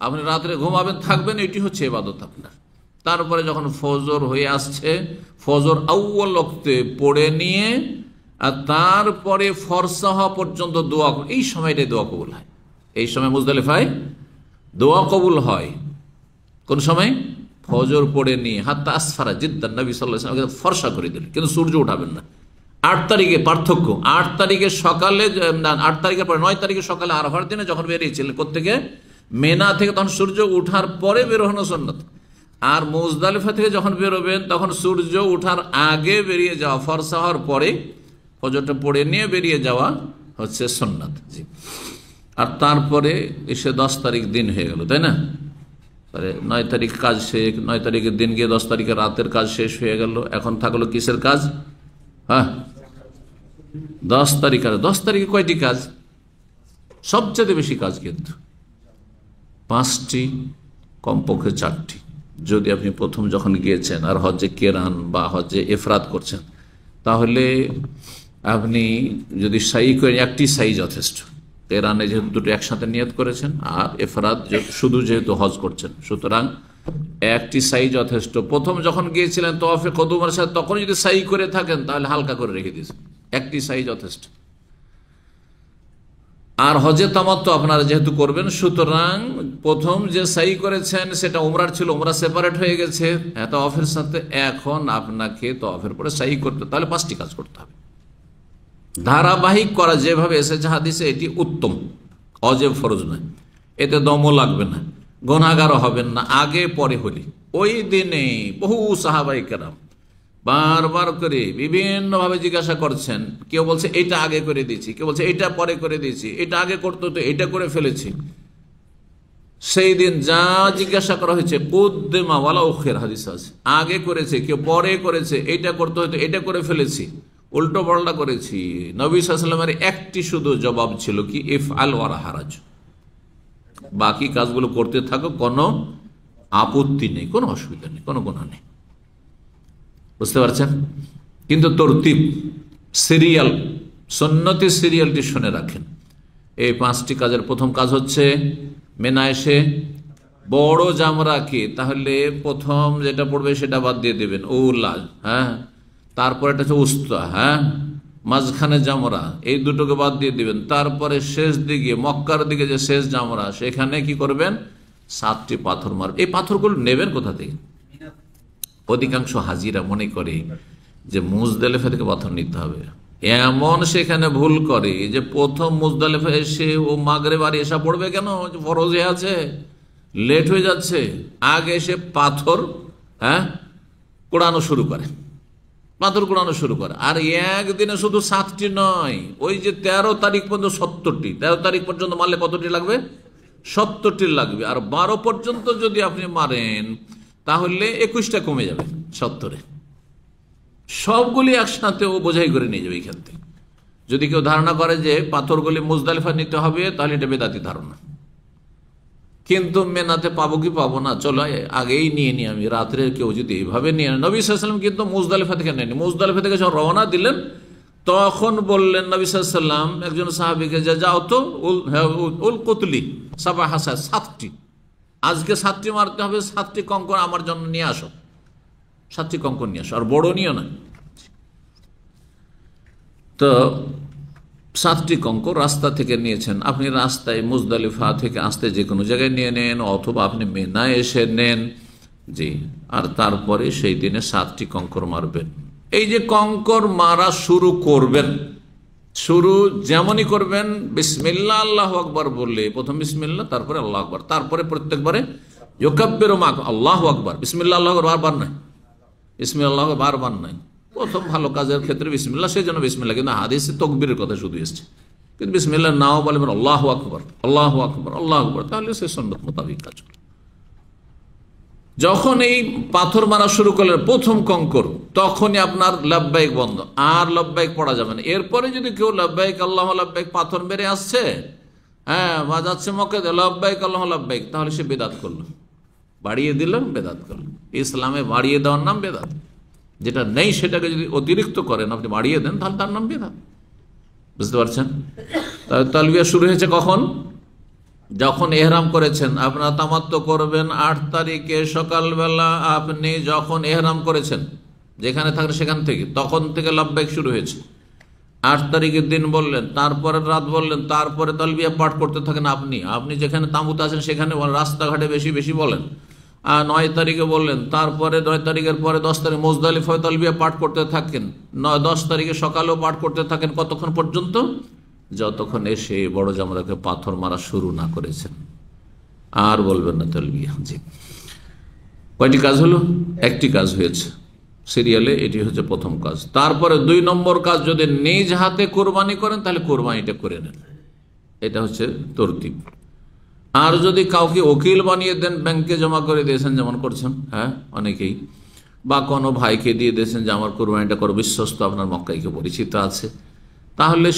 আপনি রাত্রে ঘুমাবেন, থাকবেন, এটি হচ্ছে ইবাদত আপনার। তারপরে যখন ফজর হয়ে আসছে, ফজর আউয়াল ওয়াক্তে পড়ে নিয়ে আর তারপরে ফরসা হওয়া পর্যন্ত দোয়া, এই সময়টাই দোয়া কবুল হয়। এই সময় মুজদালিফায় দোয়া কবুল হয়। কোন সময়? ফজর পড়ে নিয়ে, হাত্তা আসফারা জিদ্দান, নবী সাল্লাল্লাহু আলাইহি ওয়াসাল্লাম ফর্সা করে দিলেন, কিন্তু সূর্য উঠাবেন না। 8 তারিখে পার্থক্য, 8 তারিখে সকালে, 8 তারিখের পরে 9 তারিখে সকালে আরাফার দিনে যখন বেরিয়েছিলেন কোত্থেকে, মেনা থেকে, তখন সূর্য উঠার পরে বেরোনো সুন্নাত। আর মুজদালিফা থেকে যখন বেরোবেন তখন সূর্য উঠার আগে বেরিয়ে যাওয়া, ফরসা হওয়ার পরে ফজরটা পড়ে নিয়ে বেরিয়ে যাওয়া হচ্ছে সুন্নাত। আর তারপরে এসে 10 তারিখ দিন হয়ে গেল, তাই না? 9 তারিখ কাজ শেষ, 9 তারিখের দিন গিয়ে 10 তারিখের রাতের কাজ শেষ হয়ে গেল। এখন থাকলো কিসের কাজ? হ্যাঁ, 10 তারিখ। আর 10 তারিখে কয়টি কাজ? সবচেয়ে বেশি কাজ কিন্তু 5টি, কমপক্ষে 4টি। যদি আপনি প্রথম যখন গিয়েছেন আর হজ্জে কেরান বা হজ্জে এফরাদ করছেন, তাহলে আপনি যদি সাই করেন, একটি সাই যথেষ্ট। কেরানে যেহেতু দুটো একসাথে নিয়ত করেছেন, আর এফরাদ শুধু যেহেতু হজ করছেন, সুতরাং একটি সাই যথেষ্ট। প্রথম যখন গিয়েছিলেন তওয়াফে কুদুমের সাথে, তখন যদি সাই করে থাকেন তাহলে হালকা করে রেখে দিয়েছেন, একটি সাই যথেষ্ট। আর হজে তামাত্তু আপনারা যেহেতু করবেন, সুতরাং প্রথম যে সাই করেছেন সেটা উমরার ছিল, উমরা সেপারেট হয়ে গেছে তাওয়াফের সাথে, এখন আপনাকে তাওয়াফের পরে সাই করতে, তাহলে 5টি কাজ করতে হবে। ধারাবাহিক করা যেভাবে এসেছে হাদিসে এটি উত্তম, অজেব ফরজ নয়, এতে দমও লাগবে না, গুনাহগারও হবেন না। আগে পরে হলে ওই দিনে বহু সাহাবায়ে কেরাম বারবার করে বিভিন্নভাবে জিজ্ঞাসা করছেন, কেউ বলছে এটা আগে করে দিয়েছি, কেউ বলছে এটা পরে করে দিয়েছি, এটা আগে করতে হতো এটা করে ফেলেছি। সেই দিন যা জিজ্ঞাসা করা হয়েছে কুদ্দেমা ওয়ালা উখির হাদিস আছে, আগে করেছে কেউ পরে করেছে, এটা করতে হতো এটা করে ফেলেছি, উল্টো পাল্টা করেছি। নবী সাল্লাল্লাহু আলাইহি ওয়াসাল্লামের একটি শুধু জবাব ছিল কি, ইফআল ওয়ালা হারাজ, বাকি কাজগুলো করতে থাকো, কোনো আপত্তি নেই, কোনো অসুবিধা নেই, কোনো গুনাহ নেই। বুঝতে পারছেন? কিন্তু তরতিব, সিরিয়াল, সুন্নতি সিরিয়ালটি শুনে রাখেন। এই 5টি কাজের প্রথম কাজ হচ্ছে মিনা এসে বড় জামরাকে, তাহলে প্রথম যেটা পড়বে সেটা বাদ দিয়ে দেবেন, উলা, হ্যাঁ, তারপরে এটা হচ্ছে উস্তা, হ্যাঁ, মাঝখানে জামরা, এই দুটোকে বাদ দিয়ে দিবেন। তারপরে শেষ দিকে মক্কার দিকে যে শেষ জামরা, সেখানে কি করবেন, 7টি পাথর মারবেন। এই পাথরগুলো নেবেন কোথা থেকে? অধিকাংশ হাজিরা মনে করে যে মুজদালিফা থেকে পাথর নিতে হবে, এমন সেখানে ভুল করে যে প্রথম মুজদালিফা এসে ও মাগরিব আর এশা পড়বে কেন, ফরজে আছে, লেট হয়ে যাচ্ছে, আগে এসে পাথর কুড়ানো শুরু করে, পাথর কুড়ানো শুরু করে। আর একদিনে শুধু 7টি নয়, ওই যে 13 তারিখ পর্যন্ত 70টি, 13 তারিখ পর্যন্ত মারলে কতটি লাগবে? 70টি লাগবে। আর 12 পর্যন্ত যদি আপনি মারেন তাহলে 21টা কমে যাবে 70-এ, সবগুলি একসাথে ও বোঝাই করে নিয়ে যাবে এখান থেকে। যদি কেউ ধারণা করে যে পাথরগুলি মুজদালিফা নিতে হবে, তাহলে এটা বেদাতি ধারণা। কিন্তু মেনাতে পাবো কি পাবো না, চলো আগেই নিয়ে নিই আমি, রাত্রে কেউ যদি এইভাবে নিয়ে নেন। নবী সাল্লাল্লাহু আলাইহি ওয়াসাল্লাম কিন্তু মুজদালিফা থেকে নেননি, মুজদালিফা থেকে যখন রওনা দিলেন তখন বললেন নবী সাল্লাল্লাহু আলাইহি ওয়াসাল্লাম একজন সাহাবীকে, যে যাও তো উল কুতলি সাবা হাসা, 7টি, আজকে 7টি মারতে হবে, 7টি কঙ্কর আমার জন্য নিয়ে আসো, 7টি কঙ্কর নিয়ে আসো, আর বড় নিও না। তো 7টি কঙ্কর রাস্তা থেকে নিয়েছেন আপনি, রাস্তায় মুজদালিফা থেকে আসতে যে কোনো জায়গায় নিয়ে নেন, অথবা আপনি মিনা এসে নেন, জি। আর তারপরে সেই দিনে 7টি কঙ্কর মারবেন। এই যে কঙ্কর মারা শুরু করবেন, শুরু যেমনই করবেন, বিসমিল্লাহ আল্লাহু আকবার বললে প্রথম বিসমিল্লাহ, তারপরে আল্লাহু আকবার, তারপরে প্রত্যেকবারে ইউকাব্বিরু মা আল্লাহু আকবার, বিসমিল্লাহ আল্লাহু আকবার বারবার নয়, বিসমিল্লাহ বারবার নয়। প্রথম ভালো কাজের ক্ষেত্রে বিসমিল্লাহ, সেই জন্য বিসমিল্লাহ, কিন্তু হাদিসে তাকবীরের কথা শুধু এসেছে, কিন্তু বিসমিল্লাহ নাও বলবেন আল্লাহু আকবার, আল্লাহু আকবার, আল্লাহু আকবার, তাহলে সে সুন্নাত মোতাবেক কাজ করে। যখন এই পাথর মারা শুরু করলেন প্রথম কঙ্কর, তখনই আপনার লাব্বাইক বন্ধ, আর লাব্বাইক পড়া যাবে না। এরপরে যদি কেউ লাব্বাইক আল্লাহু লাব্বাইক পাথর মেরে আসছে, হ্যাঁ, বাজাচ্ছে মক্কে লাব্বাইক আল্লাহু লাব্বাইক, তাহলে সে বেদাত করলো, বাড়িয়ে দিলাম, বেদাত করলো। ইসলামে বাড়িয়ে দেওয়ার নাম বেদাত, যেটা নেই সেটাকে যদি অতিরিক্ত করেন, আপনি বাড়িয়ে দেন, তাহলে তার নাম বেদাত। বুঝতে পারছেন? তাহলে তালবিয়া শুরু হয়েছে কখন? যখন এহরাম করেছেন। আপনারা তামাত্তু করবেন 8 তারিখে সকালবেলা, আপনি যখন এহরাম করেছেন যেখানে থাকলে সেখান থেকে, তখন থেকে লাব্বাইক শুরু হয়েছে। 8 তারিখের দিন বললেন, তারপরে রাত বললেন, তারপরে তালবিয়া পাঠ করতে থাকেন। আপনি যেখানে তাঁবুতে আছেন সেখানে রাস্তাঘাটে বেশি বেশি বলেন। আর 9 তারিখে বললেন, তারপরে 9 তারিখের পরে 10 তারিখ মুজদালিফায় তালবিয়া পাঠ করতে থাকেন, 10 তারিখে সকালেও পাঠ করতে থাকেন, কতক্ষণ পর্যন্ত? যতক্ষণ এসে বড় জামরাকে পাথর মারা শুরু না করেছেন, আর বলবেন না তালবিয়া। জি, কয়টি কাজ হলো? একটি কাজ হয়েছে সিরিয়ালে, এটি হচ্ছে প্রথম কাজ। তারপরে 2 নম্বর কাজ, যদি নিজ হাতে কোরবানি করেন তাহলে কোরবানিটা করে নেন, এটা হচ্ছে তরতিব। আর যদি কাউকে ওকিল বানিয়ে দেন, ব্যাংকে জমা করে দিয়েছেন, যেমন করছেন, হ্যাঁ অনেকেই, বা কোনো ভাইকে দিয়ে দিয়েছেন যে আমার কোরবানিটা করো, বিশ্বস্ত আপনার মক্কাইকে পরিচিত আছে, তাহলে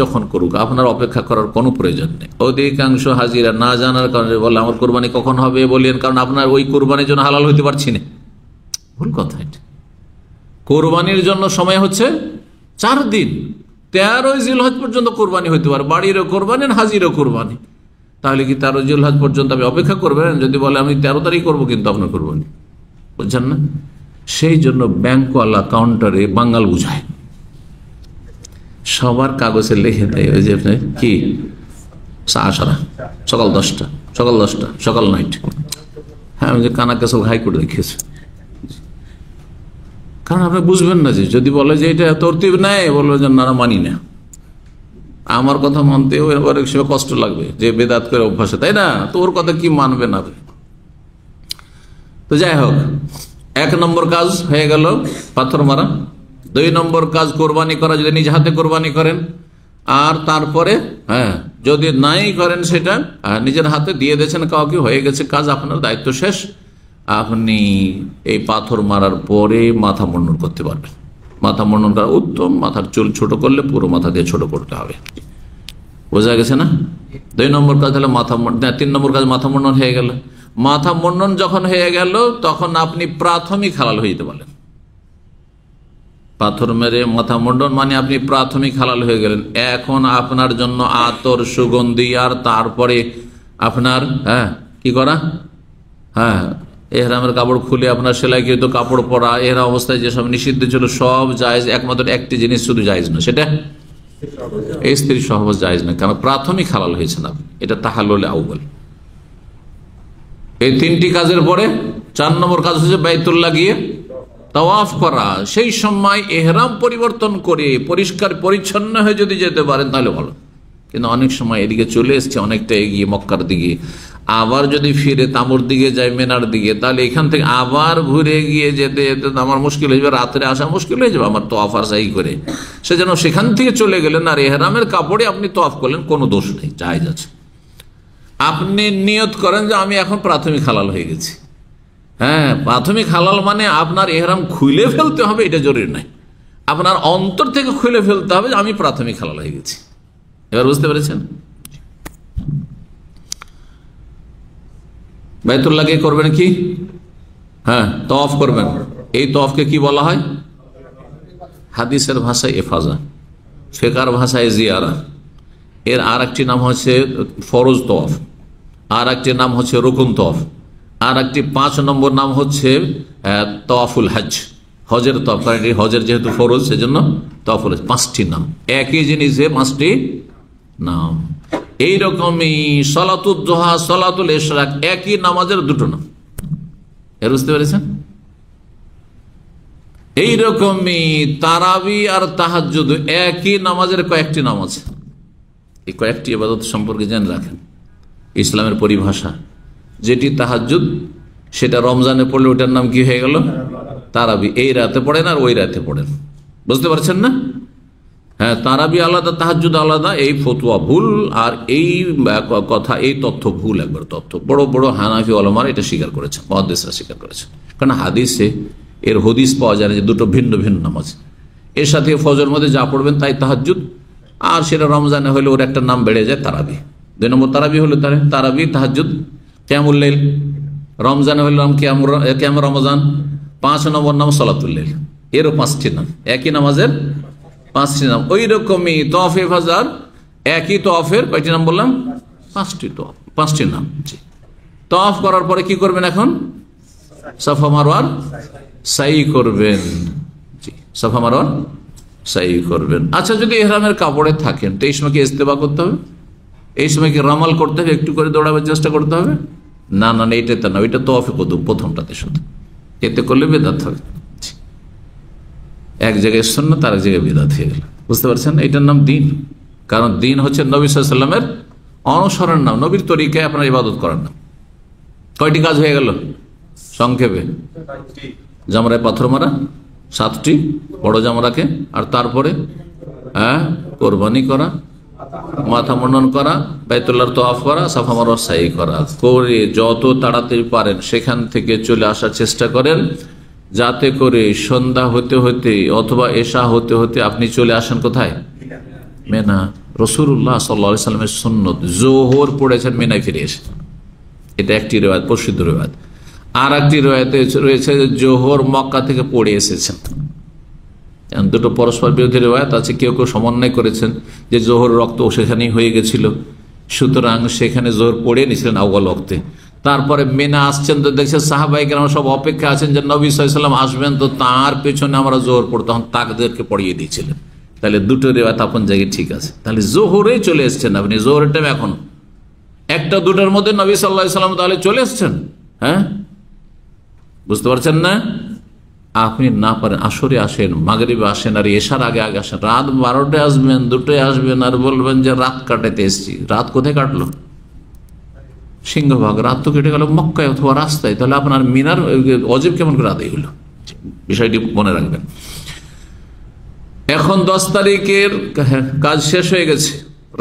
যখন করুক, আপনার অপেক্ষা করার কোনো প্রয়োজন নেই। অধিকাংশ হাজিরা না জানার কারণে বলে আমার কোরবানি কখন হবে বলেন, কারণ আপনার ওই কোরবানির জন্য হালাল হইতে পারছি না। ভুল কথা এটা। কোরবানির জন্য সময় হচ্ছে 4 দিন, 13 জিলহজ পর্যন্ত কোরবানি হইতে পারে, বাড়িরও কোরবানি, হাজিরও কোরবানি। তাহলে কি 13 জিলহজ পর্যন্ত আপনি অপেক্ষা করবেন? যদি বলে আমি 13 তারিখ করবো কিন্তু আপনার কোরবানি, বুঝছেন না? সেই জন্য ব্যাংকওয়ালা কাউন্টারে বাঙ্গাল বুঝায়, সবার কাগজে লিখে দেয় ওই যে কি সারা সকাল 10টা, সকাল 10টা, সকাল 9টা। হ্যাঁ, আমি যে কানাকে সব হাই করে রেখেছি, কারণ আপনি বুঝবেন না। যে যদি বলে যে এটা তরতিব নাই, বলবে যে না মানি না, আমার কথা মানতে অনেক সময় কষ্ট লাগবে, যে বেদাত করে অভ্যাসে, তাই না? তো ওর কথা কি মানবে না? তো যাই হোক, 1 নম্বর কাজ হয়ে গেল পাথর মারা। 2 নম্বর কাজ কোরবানি করা, যদি নিজ হাতে কোরবানি করেন। আর তারপরে যদি নাই করেন সেটা নিজের হাতে দিয়ে দিয়েছেন কাউকে, হয়ে গেছে কাজ, আপনার দায়িত্ব শেষ। আপনি এই পাথর মারার পরে মাথা মুন্ডন করতে পারবেন। মাথা মুন্ডন করা উত্তম। মাথার চুল ছোট করলে পুরো মাথা দিয়ে ছোট করতে হবে। বোঝা গেছে না? 2 নম্বর কাজ হলো মাথা মুন্ডন। 3 নম্বর কাজ মাথা মুন্ডন হয়ে গেল। মাথা মুন্ডন যখন হয়ে গেল, তখন আপনি প্রাথমিক হালাল হয়ে যেতে পারলেন। পাথর মেরে মাথা মুন্ডন মানে আপনি প্রাথমিক হালাল হয়ে গেলেন। এখন আপনার জন্য আতর, সুগন্ধি, আর তারপরে আপনার কি করা, এহরামের কাপড় খুলে আপনার সেলাইকৃত কাপড় পরা, এহরাম অবস্থায় যেসব নিষিদ্ধ ছিল সব জায়েজ। একমাত্র একটি জিনিস শুধু জায়েজ না, সেটা স্ত্রী সহবাস জায়েজ না, কারণ প্রাথমিক হালাল হয়েছে না। এটা তাহাল্লুল আউয়াল। এই 3টি কাজের পরে 4 নম্বর কাজ হচ্ছে বাইতুল্লাহ গিয়ে তাওয়াফ করা। সেই সময় এহরাম পরিবর্তন করে পরিষ্কার পরিচ্ছন্ন হয়ে যদি যেতে পারেন তাহলে ভালো। কিন্তু অনেক সময় এদিকে চলে এসছে, অনেকটা এগিয়ে মক্কার দিকে, আবার যদি ফিরে তামুর দিকে যায়, মেনার দিকে, তাহলে এখান থেকে আবার ঘুরে গিয়ে যেতে যেতে আমার মুশকিল হয়ে যাবে, রাত্রে আসা মুশকিল হয়ে যাবে আমার তোয়াফ আর সাই করে। সেজন্য সেখান থেকে চলে গেলেন আর এহরামের কাপড়ে আপনি তোয়াফ করলেন, কোনো দোষ নেই, জায়েজ আছে। আপনি নিয়ত করেন যে আমি এখন প্রাথমিক হালাল হয়ে গেছি। প্রাথমিক হালাল মানে আপনার এহরাম খুলে ফেলতে হবে এটা জরুরি নয়, আপনার অন্তর থেকে খুলে ফেলতে হবে যে আমি প্রাথমিক হালাল হয়ে গেছি। এবার বুঝতে পেরেছেন? বাইতুল্লাহকে করবেন কি? তওয়াফ করবেন। এই তওয়াফকে কি বলা হয়? হাদিসের ভাষায় ইফাজা, ফিকহের ভাষায় জিয়ারা। এর আর একটি নাম হচ্ছে ফরজ তওয়াফ, আর একটি নাম হচ্ছে রুকুন তওয়াফ, আর একটি 5 নম্বর নাম হচ্ছে তওয়াফুল হজ, হজের তওয়াফ। হজের যেহেতু ফরজ সেজন্য তওয়াফুল হজ। 5টি নাম, একই জিনিসে 5টি নাম। এইরকমই সলাতুল দুহা, সলাতুল ইশরাক, একই নামাজের 2টো নাম। এর বুঝতে পেরেছেন? এইরকমই তারাবি আর তাহাজ্জুদ, একই নামাজের কয়েকটি নাম আছে। এই কয়েকটি ইবাদত সম্পর্কে জেনে রাখেন। ইসলামের পরিভাষা, যেটি তাহাজ্জুদ সেটা রমজানে পড়লে ওটার নাম কি হয়ে গেল? তারাবি। এই রাতে পড়েন আর ওই রাতে পড়েন, বুঝতে পারছেন না? তারাবি আলাদা, তাহাজ্জুদ আলাদা। এই ফতোয়া ভুল, আর এই কথা, এই তথ্য ভুল, একবার তথ্য। বড় বড় হানাফি ওলামারা এটা স্বীকার করেছেন, মুহাদ্দিসরা স্বীকার করেছেন। কারণ হাদিসে এর হদিস পাওয়া যায় না যে 2টো ভিন্ন ভিন্ন নামাজ। এর সাথে ফজর মধ্যে যা পড়বেন তাই তাহাজ্জুদ, আর সেটা রমজানে হলে ওর একটা নাম বেড়ে যায় তারাবি। 2 নম্বর তারাবি হলো তারাবি, তাহাজ্জুদ, কিয়ামুল লাইল। রমজানে হলো কিয়াম রমজান। 5 নম্বর নাম সলাতুল লাইল। এরও 5টি নাম, একই নামাজের 5টি নাম। ওই রকমই তওয়াফে ফাজার, একই তওয়াফের কয়টি নাম বললাম? 5টি নাম। তওয়াফ করার পরে কি করবেন? এখন সাফা মারওয়ার সাই করবেন। সাফা মারওয়ার সাই করবেন। আচ্ছা, যদি ইহরামের কাপড়ে থাকেন তো এই সময় কি ইস্তেবা করতে হবে? এই সময় কি রামাল করতে হবে? একটু করে দৌড়াবার চেষ্টা করতে হবে? না না, এইটাতে না, ওইটা তওয়াফে কুদুম, প্রথমটাতে শুধু। এতে করলে বেদাত হবে। এক জায়গায় সুন্নাত, আর এক জায়গায় বিদআত হয়ে গেল। বুঝতে পারছেন? এটার নাম দিন। কারণ দিন হচ্ছে নবী সাল্লাল্লাহু আলাইহি ওয়াসাল্লামের অনুসরণ নাম, নবীর তরিকায় আপনার ইবাদত করার নাম। কয়টি কাজ হয়ে গেল সংক্ষেপে? জামরায় পাথর মারা 7টি, বড় জামরাকে, আর তারপরে কোরবানি করা, মাথা মুন্ডন করা, বাইতুল্লাহর তওয়াফ করা, সাফা মারওয়া সাই করা। করে যত তাড়াতাড়ি পারেন সেখান থেকে চলে আসার চেষ্টা করেন, যাতে করে সন্ধ্যা হতে হতে অথবা এশা হতে হতে আপনি চলে আসেন কোথায়? মেনা। রাসূলুল্লাহ সাল্লাল্লাহু আলাইহি ওয়াসাল্লামের সুন্নত, জোহর পড়েছেন মেনায় ফিরে এসে। এটা একটি রিওয়ায়াত, প্রসিদ্ধ রিওয়ায়াত। আর একটি রিওয়ায়াতে রয়েছে যে জোহর মক্কা থেকে পড়ে এসেছেন। 2টো পরস্পর বিরোধী রিওয়ায়াত আছে। কেউ কেউ সমন্বয় করেছেন যে জোহর রক্ত সেখানেই হয়ে গেছিল, সুতরাং সেখানে জোহর পড়ে নিয়েছিলেন আউয়াল ওয়াক্তে। তারপরে মিনা আসছেন তো দেখছেন সাহাবায়ে কেরাম সব অপেক্ষা আছেন যে নবী সাল্লাল্লাহু আলাইহি ওয়াসাল্লাম আসবেন, তো তার পেছনে আমরা জোহর পড়তাম, তাকদেরকে পড়িয়ে দিয়েছিলেন। তাহলে দুটো রিওয়ায়াত আপন জায়গায় ঠিক আছে। তাহলে জোহরে চলে এসছেন আপনি, জোহরের টাইম এখন একটা দুটোর মধ্যে নবী সাল্লাল্লাহু আলাইহি ওয়াসাল্লাম তাহলে চলে এসছেন। হ্যাঁ, বুঝতে পারছেন না? আপনি না পারেন আসরে আসেন, মাগরিবে আসেন, আর এশার আগে আগে আসেন। রাত 12টায় আসবেন, 2টায় আসবেন, আর বলবেন যে রাত কাটাতে এসেছি। রাত কোথায় কাটলো? সিংহভাগ রাত তো কেটে গেল মক্কায় অথবা রাস্তায়। তাহলে আপনার মিনার অজীব কেমন করে আদায় হলো? বিষয়টি মনে রাখবেন। এখন 10 তারিখের কাজ শেষ হয়ে গেছে,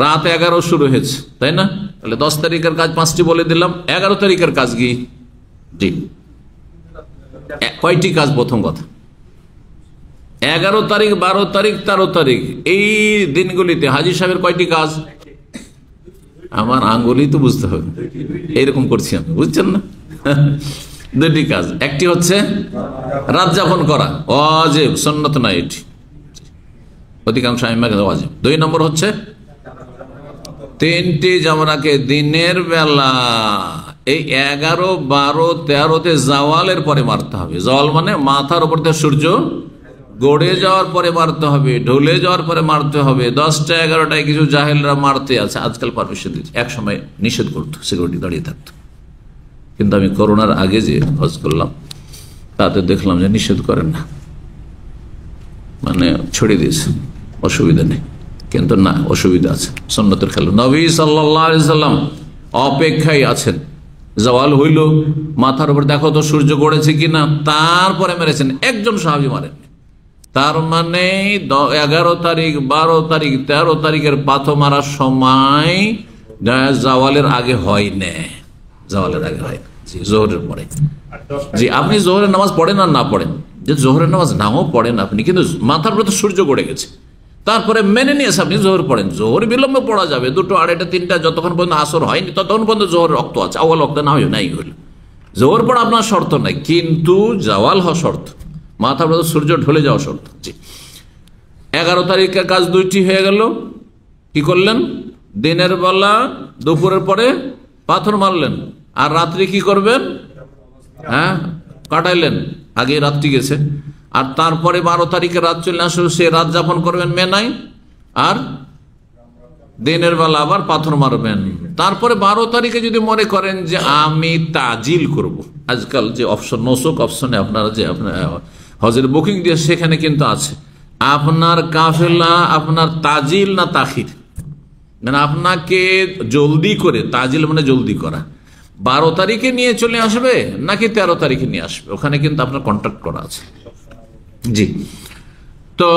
রাত 11 শুরু হয়েছে, তাই না? তাহলে 10 তারিখের কাজ 5টি বলে দিলাম। 11 তারিখের কাজ কি? জি, কয়টি কাজ? প্রথম কথা, 11 তারিখ, 12 তারিখ, 13 তারিখ এই দিনগুলিতে হাজী সাহেবের কয়টি কাজ? আমার আঙ্গুলি তো বুঝতে হবে, এইরকম করছি আমি, বুঝছেন না? 2টি কাজ। একটি হচ্ছে রাত যাপন করা, ওয়াজিব, সুন্নাত না, এটি অধিকাংশ আইম্মাকে ওয়াজিব। 2 নম্বর হচ্ছে 3টি জামরাকে দিনের বেলা এই 11, 12, 13-তে জাওয়ালের পরে মারতে হবে। জাওয়াল মানে মাথার উপর থেকে সূর্য গড়ে যাওয়ার পরে মারতে হবে, ঢলে যাওয়ার পরে মারতে হবে। 10টা 11টায় কিছু জাহেলরা মারতে আছে, আজকাল পারমিশন দিচ্ছে, এক সময় নিষেধ করতো, সিকিউরিটি দাঁড়িয়ে থাকতো। কিন্তু আমি করোনার আগে যে হজ করলাম তাতে দেখলাম যে নিষেধ করেন না, মানে ছড়িয়ে দিয়েছে, অসুবিধা নেই। কিন্তু না, অসুবিধা আছে, সুন্নতের খেলা। নবী সাল্লাল্লাহু আলাইহি সাল্লাম অপেক্ষায় আছেন, জাওয়াল হইল, মাথার উপর দেখো তো সূর্য গড়েছে কিনা, তারপরে মেরেছেন। একজন সাহাবী মারেন। তার মানে 11 তারিখ, 12 তারিখ, 13 তারিখের পাথর মারার সময় জাওয়ালের আগে হয় না, জাওয়ালের আগে হয় জি, জোহরের পরে। জি, আপনি জোহরের নামাজ পড়েন আর না পড়েন, যে জোহরের নামাজ নাও পড়েন আপনি, কিন্তু মাথার উপর সূর্য গড়ে গেছে, তারপরে মেনে নিয়েছে আপনি জোহর পড়েন। জোহর বিলম্বে পড়া যাবে, 2টো, 2:30, 3টা, যতক্ষণ পর্যন্ত আসর হয়নি ততক্ষণ পর্যন্ত জোহর রক্ত আছে। আওয়াল রক্ত না হয় নাই হইল, জোহর পড়া আপনার শর্ত নাই, কিন্তু জাওয়াল হওয়া শর্ত, মাথার উপর সূর্য ঢলে যাওয়া শর্ত। জি, 11 তারিখের কাজ 2টি হয়ে গেল। কি করলেন? দিনের বেলা দুপুরের পরে পাথর মারলেন, আর রাত্রি কি করবেন? হ্যাঁ, কাটাইলেন, আগে রাত্রি গেছে। আর তারপরে 12 তারিখে রাত চলে আসলে সে রাত যাপন করবেন মেনায়, আর দিনের বেলা আবার পাথর মারবেন। তারপরে 12 তারিখে যদি মনে করেন যে আমি তাজিল করব, আজকাল যে অপশন, নসুক অপশনে আপনারা যে আপনার হজের বুকিং দিয়ে সেখানে কিন্তু আছে আপনার কাফেলা, আপনার তাজিল না তাখির, মানে আপনাকে জলদি করে, তাজিল মানে জলদি করা, 12 তারিখে নিয়ে চলে আসবে নাকি 13 তারিখে নিয়ে আসবে, ওখানে কিন্তু আপনার কন্ট্যাক্ট করা আছে। জি, তো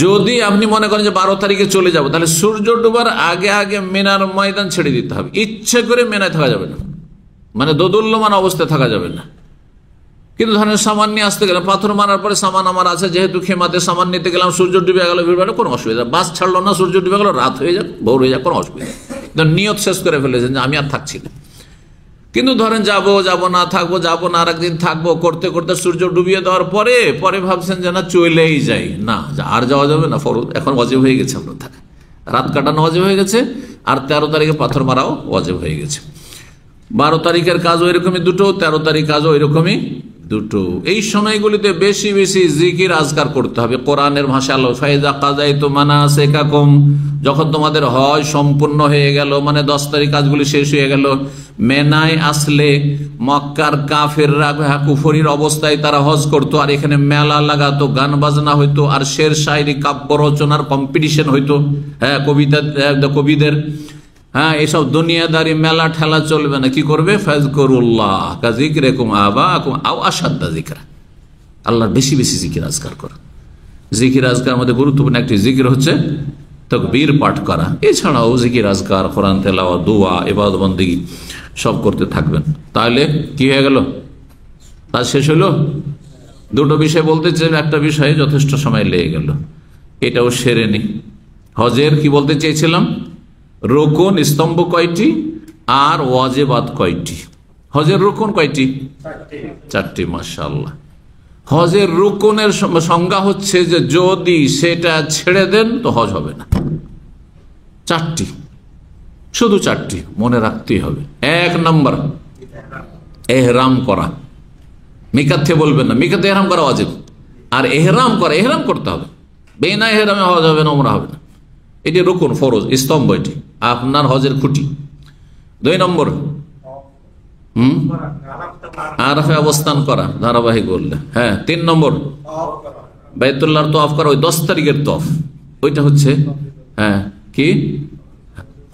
যদি আপনি মনে করেন যে 12 তারিখে চলে যাব, তাহলে সূর্য ডুবার আগে আগে মিনার ময়দান ছেড়ে দিতে হবে। ইচ্ছে করে মেনায় থাকা যাবে না, মানে দোদুল্যমান অবস্থায় থাকা যাবে না। কিন্তু ধরেন সামান নিয়ে আসতে গেলাম, পাথর মারার পরে সামান আমার আছে, যেহেতু খেমাতে সামান নিতে গেলাম, সূর্য ডুবে গেল, ভিড় কোনো অসুবিধা, বাস ছাড়লো না, সূর্য ডুবে গেল, রাত হয়ে যাক, ভোর হয়ে যাক, কোনো অসুবিধা। নিয়ত শেষ করে ফেলেছেন যে আমি আর থাকছি না। কিন্তু ধরেন যাবো না, থাকবো, যাবো না, আর একদিন থাকবো, করতে করতে সূর্য ডুবিয়ে দেওয়ার পরে পরে ভাবছেন যে না চলেই যাই, না আর যাওয়া যাবে না, ফরজ এখন ওয়াজিব হয়ে গেছে, আপনার থাকে রাত কাটানো ওয়াজিব হয়ে গেছে, আর 13 তারিখে পাথর মারাও ওয়াজিব হয়ে গেছে। 12 তারিখের কাজও এরকমই 2টো, 13 তারিখ কাজও এরকমই 2টো। এই সময়গুলিতে বেশি বেশি জিকির আজকার করতে হবে। কোরআনের ভাষা আলো ফাইজা কাযাইতুম মানাসিকাকুম, যখন তোমাদের হজ সম্পূর্ণ হয়ে গেল, মানে 10 তারিখ কাজগুলি শেষ হয়ে গেল, মেনায় আসলে মক্কার কাফেররা কুফরির অবস্থায় তারা হজ করতো, আর এখানে মেলা লাগাতো, গান বাজনা হইতো, আর শের শায়রি, কাব্য রচনার কম্পিটিশন হইতো। হ্যাঁ, কবিদের, হ্যাঁ, এসব দুনিয়াদারি মেলা ঠেলা চলবে না। কি করবে? ফাজকুরুল্লাহ কাযিকরিকুম আবাকুম আও আশাদ্দা যিকরা, আল্লাহর বেশি বেশি জিকির আজকার করো। জিকির আজকার মধ্যে গুরুত্বপূর্ণ একটি জিকির হচ্ছে তাকবীর পাঠ করা। এছাড়াও জিকির আজকার, কোরআন তেলাওয়াত, দোয়া, ইবাদত বন্দেগী সব করতে থাকবেন। তাহলে কি হয়ে গেল? কাজ শেষ হলো। 2টো বিষয় বলতে চাই, একটা বিষয়ে যথেষ্ট সময় লেগে গেল, এটাও সেরে নি। হজের কি বলতে চেয়েছিলাম? রুকুন স্তম্ভ কয়টি আর ওয়াজিবাত কয়টি? হজের রুকুন কয়টি? 4টি। মাশাআল্লাহ। হজের রুকুনের সংজ্ঞা হচ্ছে যে যদি সেটা ছেড়ে দেন তো হজ হবে না। 4টি, শুধু 4টি মনে রাখতেই হবে। 1 নম্বর এহরাম করা, মিকাত থেকে বলবেন না, মিকাতে এহরাম করা ওয়াজিব। আর এহরাম করতে হবে, বিনা এহরামে হজ হবে না, ওমরা হবে না। এটি রুকুন, ফরজ, স্তম্ভ, এটি আপনার হজের খুঁটি। 2 নম্বর আরাফায় অবস্থান করা, ধারাবাহিক বললে। হ্যাঁ, 3 নম্বর বাইতুল্লাহর তওয়াফ করা, ওই 10 তারিখের তওয়াফ, ওইটা হচ্ছে হ্যাঁ কি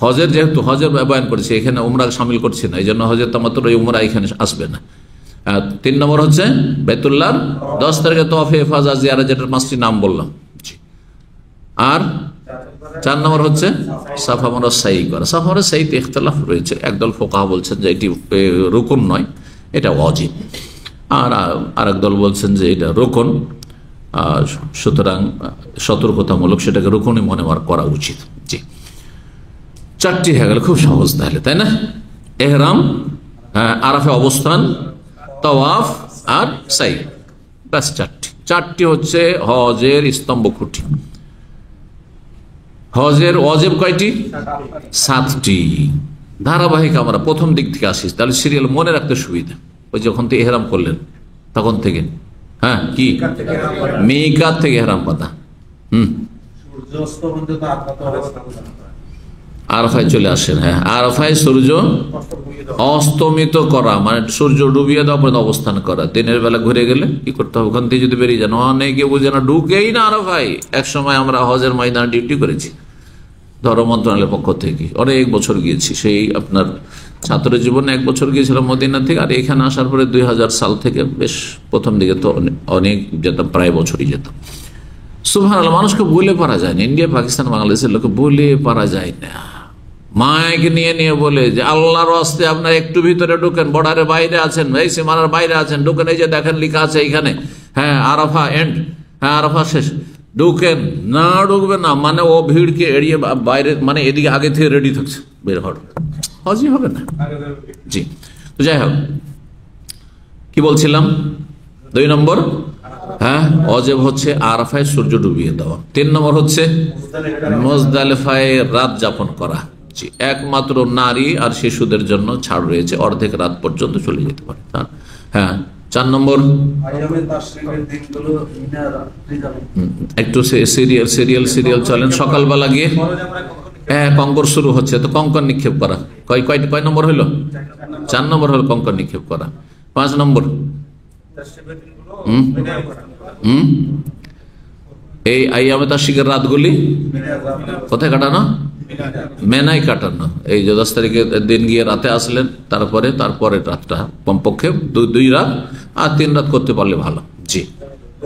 হজের, যেহেতু হজের বয়ান করেছে এখানে উমরা শামিল করছে না, এই জন্য হজের তামাত্তুর ওই উমরা এখানে আসবে না। 3 নম্বর হচ্ছে বাইতুল্লাহর 10 তারিখে তওয়াফে ইফাজা জিয়ারা, যেটার 5টি নাম বললাম। আর 4 নম্বর হচ্ছে সাফা মারওয়া সাই করা। সাফা মারওয়া সাইতে ইখতিলাফ রয়েছে, একদল ফুকাহা বলছেন যে এটি রুকুন নয়, এটা ওয়াজিব, আর আরেক দল বলছেন যে এটা রুকুন, সুতরাং সতর্কতামূলক সেটাকে রুকুনই মনে করা উচিত। জি, 4টি হয়ে গেল, খুব সহজ তাহলে, তাই না? এহরাম, আরাফে অবস্থান, তাওয়াফ আর সাই, ব্যাস 4টি হচ্ছে হজের স্তম্ভ খুঁটি। হজের ওয়াজিব কয়টি? 7টি। ধারাবাহিক আমরা প্রথম দিক থেকে আসি, তাহলে সিরিয়াল মনে রাখতে সুবিধা। ওই যখন থেকে এহরাম করলেন তখন থেকে, হ্যাঁ কি মিকাত থেকে এহরাম বাঁধা, আরাফায় চলে আসেন। হ্যাঁ, আরাফায় সূর্য অস্তমিত করা, মানে সূর্য ডুবিয়ে দেওয়া পর্যন্ত অবস্থান করা। দিনের বেলা ঘুরে গেলে কি করতে হবে? ওখান থেকে যদি বেরিয়ে যান, অনেকে বুঝে না, ঢুকেই না আরাফায়। এক সময় আমরা হজের ময়দানে ডিউটি করেছি ধর্ম মন্ত্রণালয়ের পক্ষ থেকে, অনেক বছর গিয়েছি। সেই আপনার ছাত্র জীবনে 1 বছর গিয়েছিলাম মদিনা থেকে, আর এখানে আসার পরে 2000 সাল থেকে বেশ প্রথম দিকে তো অনেক যেতাম, প্রায় বছরই যেতাম। সুবহানাল্লাহ, মানুষকে বলে পারা যায় না, ইন্ডিয়া পাকিস্তান বাংলাদেশের লোকে বলে পারা যায় না। মাইক নিয়ে নিয়ে বলে যে আল্লাহর রাস্তায় আপনার একটু ভিতরে ঢুকেন, বর্ডারের বাইরে আছেন, এই সীমানার বাইরে আছেন, ঢুকেন, এই যে দেখেন লেখা আছে এইখানে, হ্যাঁ আরাফা এন্ড, হ্যাঁ আরাফা শেষ, ঢুকেন না, ঢুকবে না, মানে ও ভিড়কে এড়িয়ে বাইরে, মানে এদিকে আগে থেকে রেডি থাকছে বের হওয়ার, হজই হবে না। জি, তো যাই হোক, কি বলছিলাম? 2 নম্বর, হ্যাঁ ওয়াজিব হচ্ছে আরাফায় সূর্য ডুবিয়ে দেওয়া। 3 নম্বর হচ্ছে মুজদালিফায় রাত যাপন করা। জি, একমাত্র নারী আর শিশুদের জন্য ছাড় রয়েছে, অর্ধেক রাত পর্যন্ত চলে যেতে পারে। হ্যাঁ, 4 নম্বর একটু সিরিয়াল চলেন, সকালবেলা গিয়ে হ্যাঁ কঙ্কর শুরু হচ্ছে, তো কঙ্কর নিক্ষেপ করা। কয় নম্বর হইল? 4 নম্বর হলো কঙ্কর নিক্ষেপ করা। 5 নম্বর এই আইয়ামে তাশরিকের রাতগুলি কোথায় কাটানো? মেনায় কাটানো। এই যে 10 তারিখের দিন গিয়ে রাতে আসলেন, তারপরে রাতটা কমপক্ষে 2 রাত আর 3 রাত করতে পারলে ভালো। জি,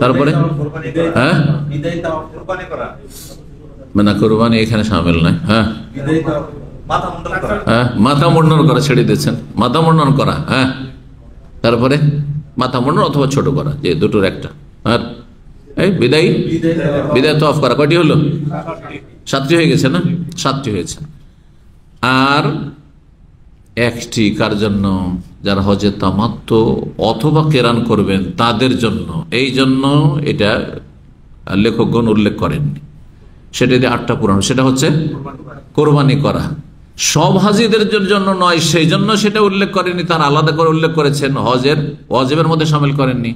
তারপরে হ্যাঁ মেনা কুরবানি এখানে সামিল নয়। হ্যাঁ হ্যাঁ, মাথা মুন্ডন করা ছেড়ে দিয়েছেন, মাথা মুন্ডন করা। হ্যাঁ, তারপরে মাথা মুন্ডন অথবা ছোট করা, যে দুটোর একটা। আর এই বিদায় তওয়াফ করা কয়টি হলো? 7টি হয়ে গেছে না? 7টি হয়েছে। আর 1টি কার জন্য? যারা হজে তামাত্তু অথবা কেরান করবেন তাদের জন্য। এই জন্য এটা লেখকগণ উল্লেখ করেননি, সেটা দিয়ে 8টা পূরণ। সেটা হচ্ছে কোরবানি করা। সব হাজিদের জন্য নয়, সেই জন্য সেটা উল্লেখ করেনি, তার আলাদা করে উল্লেখ করেছেন, হজের ওয়াজিবের মধ্যে শামিল করেননি।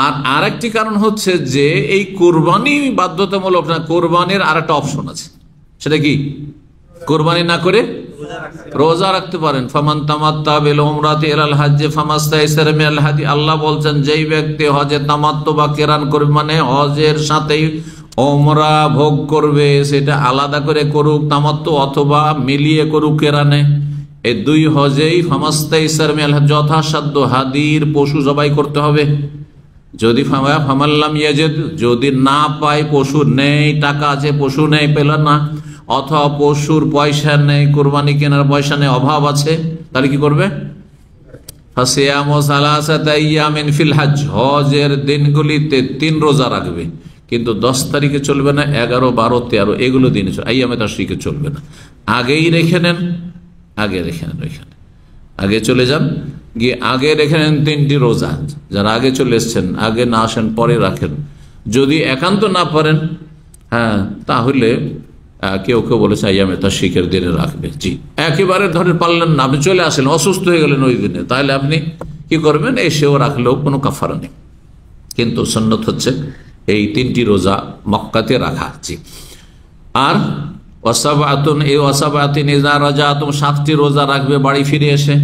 আর আরেকটি কারণ হচ্ছে যে এই কোরবানি বাধ্যতামূলক না, কোরবানির আরেকটা অপশন আছে। সেটা কি? কোরবানি না করে রোজা রাখতে পারেন। ফামান তামাত্তা বিল উমরাতি ইলাল হজ্জ ফামাস্তাইসারা মিনাল হাদি। আল্লাহ বলছেন, যেই ব্যক্তি হজে তামাত্তু বা কেরান করবে, মানে হজের সাথেই ওমরা ভোগ করবে, সেটা আলাদা করে করুক তামাত্তু অথবা মিলিয়ে করুক কেরানে, এই 2 হজেই ফামাস্তাইসারা মিনাল হজ্জ, যথাসাধ্য হাদির পশু জবাই করতে হবে। যদি ফামাল্লাম ইয়াজিদ, যদি না পায়, পশু নেই, টাকা আছে পশু নেই, পেল না, অথবা পশুর পয়সা নেই, কোরবানি কেনার পয়সা নেই, অভাব আছে, তাহলে কি করবে? ফাসিয়ামু সালাসাতি আইয়ামিন ফিল হজ, হজের দিনগুলিতে 3 রোজা রাখবে, কিন্তু 10 তারিখে চলবে না, 11, 12, 13 এগুলো দিন আইয়ামে তাশরিকে চলবে না। আগেই রেখে নেন, ওইখানে আগে চলে যান, গিয়ে আগে রেখে নেন 3টি রোজা। যারা আগে চলে এসছেন, আগে না আসেন, পরে রাখেন। যদি একান্ত না পারেন, হ্যাঁ, তাহলে কেউ কেউ বলেছে আইয়ামে তাশরিকের দিনে রাখবে। জি, একেবারে ধরে পারলেন না, আপনি চলে আসেন, অসুস্থ হয়ে গেলেন ওই দিনে, তাহলে আপনি কি করবেন? এসেও রাখলেও কোনো কাফারা নেই, কিন্তু সুন্নত হচ্ছে এই 3টি রোজা মক্কাতে রাখা। জি, আর ওয়াসাবাতুন, এই ওয়াসাবাতিন ইযা রাজাতুম, 7টি রোজা রাখবে বাড়ি ফিরে এসে।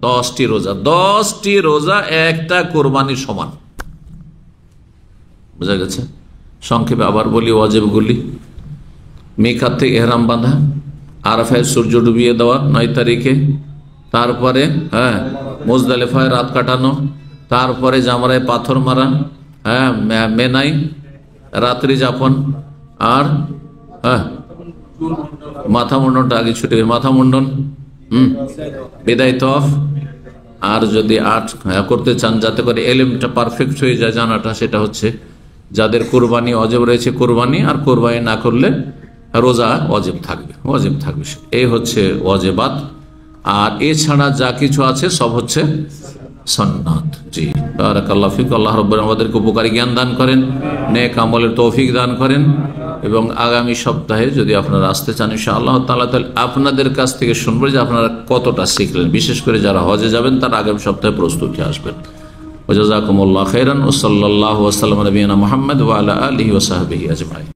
10টি রোজা, 10টি রোজা একটা কোরবানির সমান, বোঝা গেছে? সংক্ষেপে আবার বলি ওয়াজিবগুলি: মিকাত থেকে ইহরাম বাঁধা, আরাফায় সূর্য ডুবিয়ে দেওয়া 9 তারিখে, তারপরে মুজদালিফায় রাত কাটানো, তারপরে জামরায় পাথর মারা, মেনাই রাত্রি যাপন, আর মাথা মুন্ডনটা আগে ছুটে, মাথা মুন্ডন, বিদায় তওয়াফ। আর যদি 8 করতে চান যাতে করে এলেমটা পারফেক্ট হয়ে যায় জানাটা, সেটা হচ্ছে যাদের কোরবানি ওয়াজিব রয়েছে কোরবানি, আর কোরবানি না করলে রোজা ওয়াজিব থাকবে, ওয়াজিব থাকবে। এই হচ্ছে ওয়াজিবাত। আর এছাড়া যা কিছু আছে সব হচ্ছে সুন্নাত। জি, বারাকাল্লাহু ফিক। আল্লাহ রাব্বুল আলামিন আমাদেরকে উপকারী জ্ঞান দান করেন, নেক আমলের তৌফিক দান করেন, এবং আগামী সপ্তাহে যদি আপনারা আসতে চান ইনশাআল্লাহ তাআলা, তাহলে আপনাদের কাছ থেকে শুনবো যে আপনারা কতটা শিখলেন। বিশেষ করে যারা হজে যাবেন তারা আগামী সপ্তাহে প্রস্তুতি আসবেন। ওয়া জাযাকুমুল্লাহু খাইরান ওয়া সাল্লাল্লাহু ওয়া সাল্লাম আলা নবিয়িনা মুহাম্মদ ওয়া আলা আলিহি ওয়া সাহবিহি আজমাইন।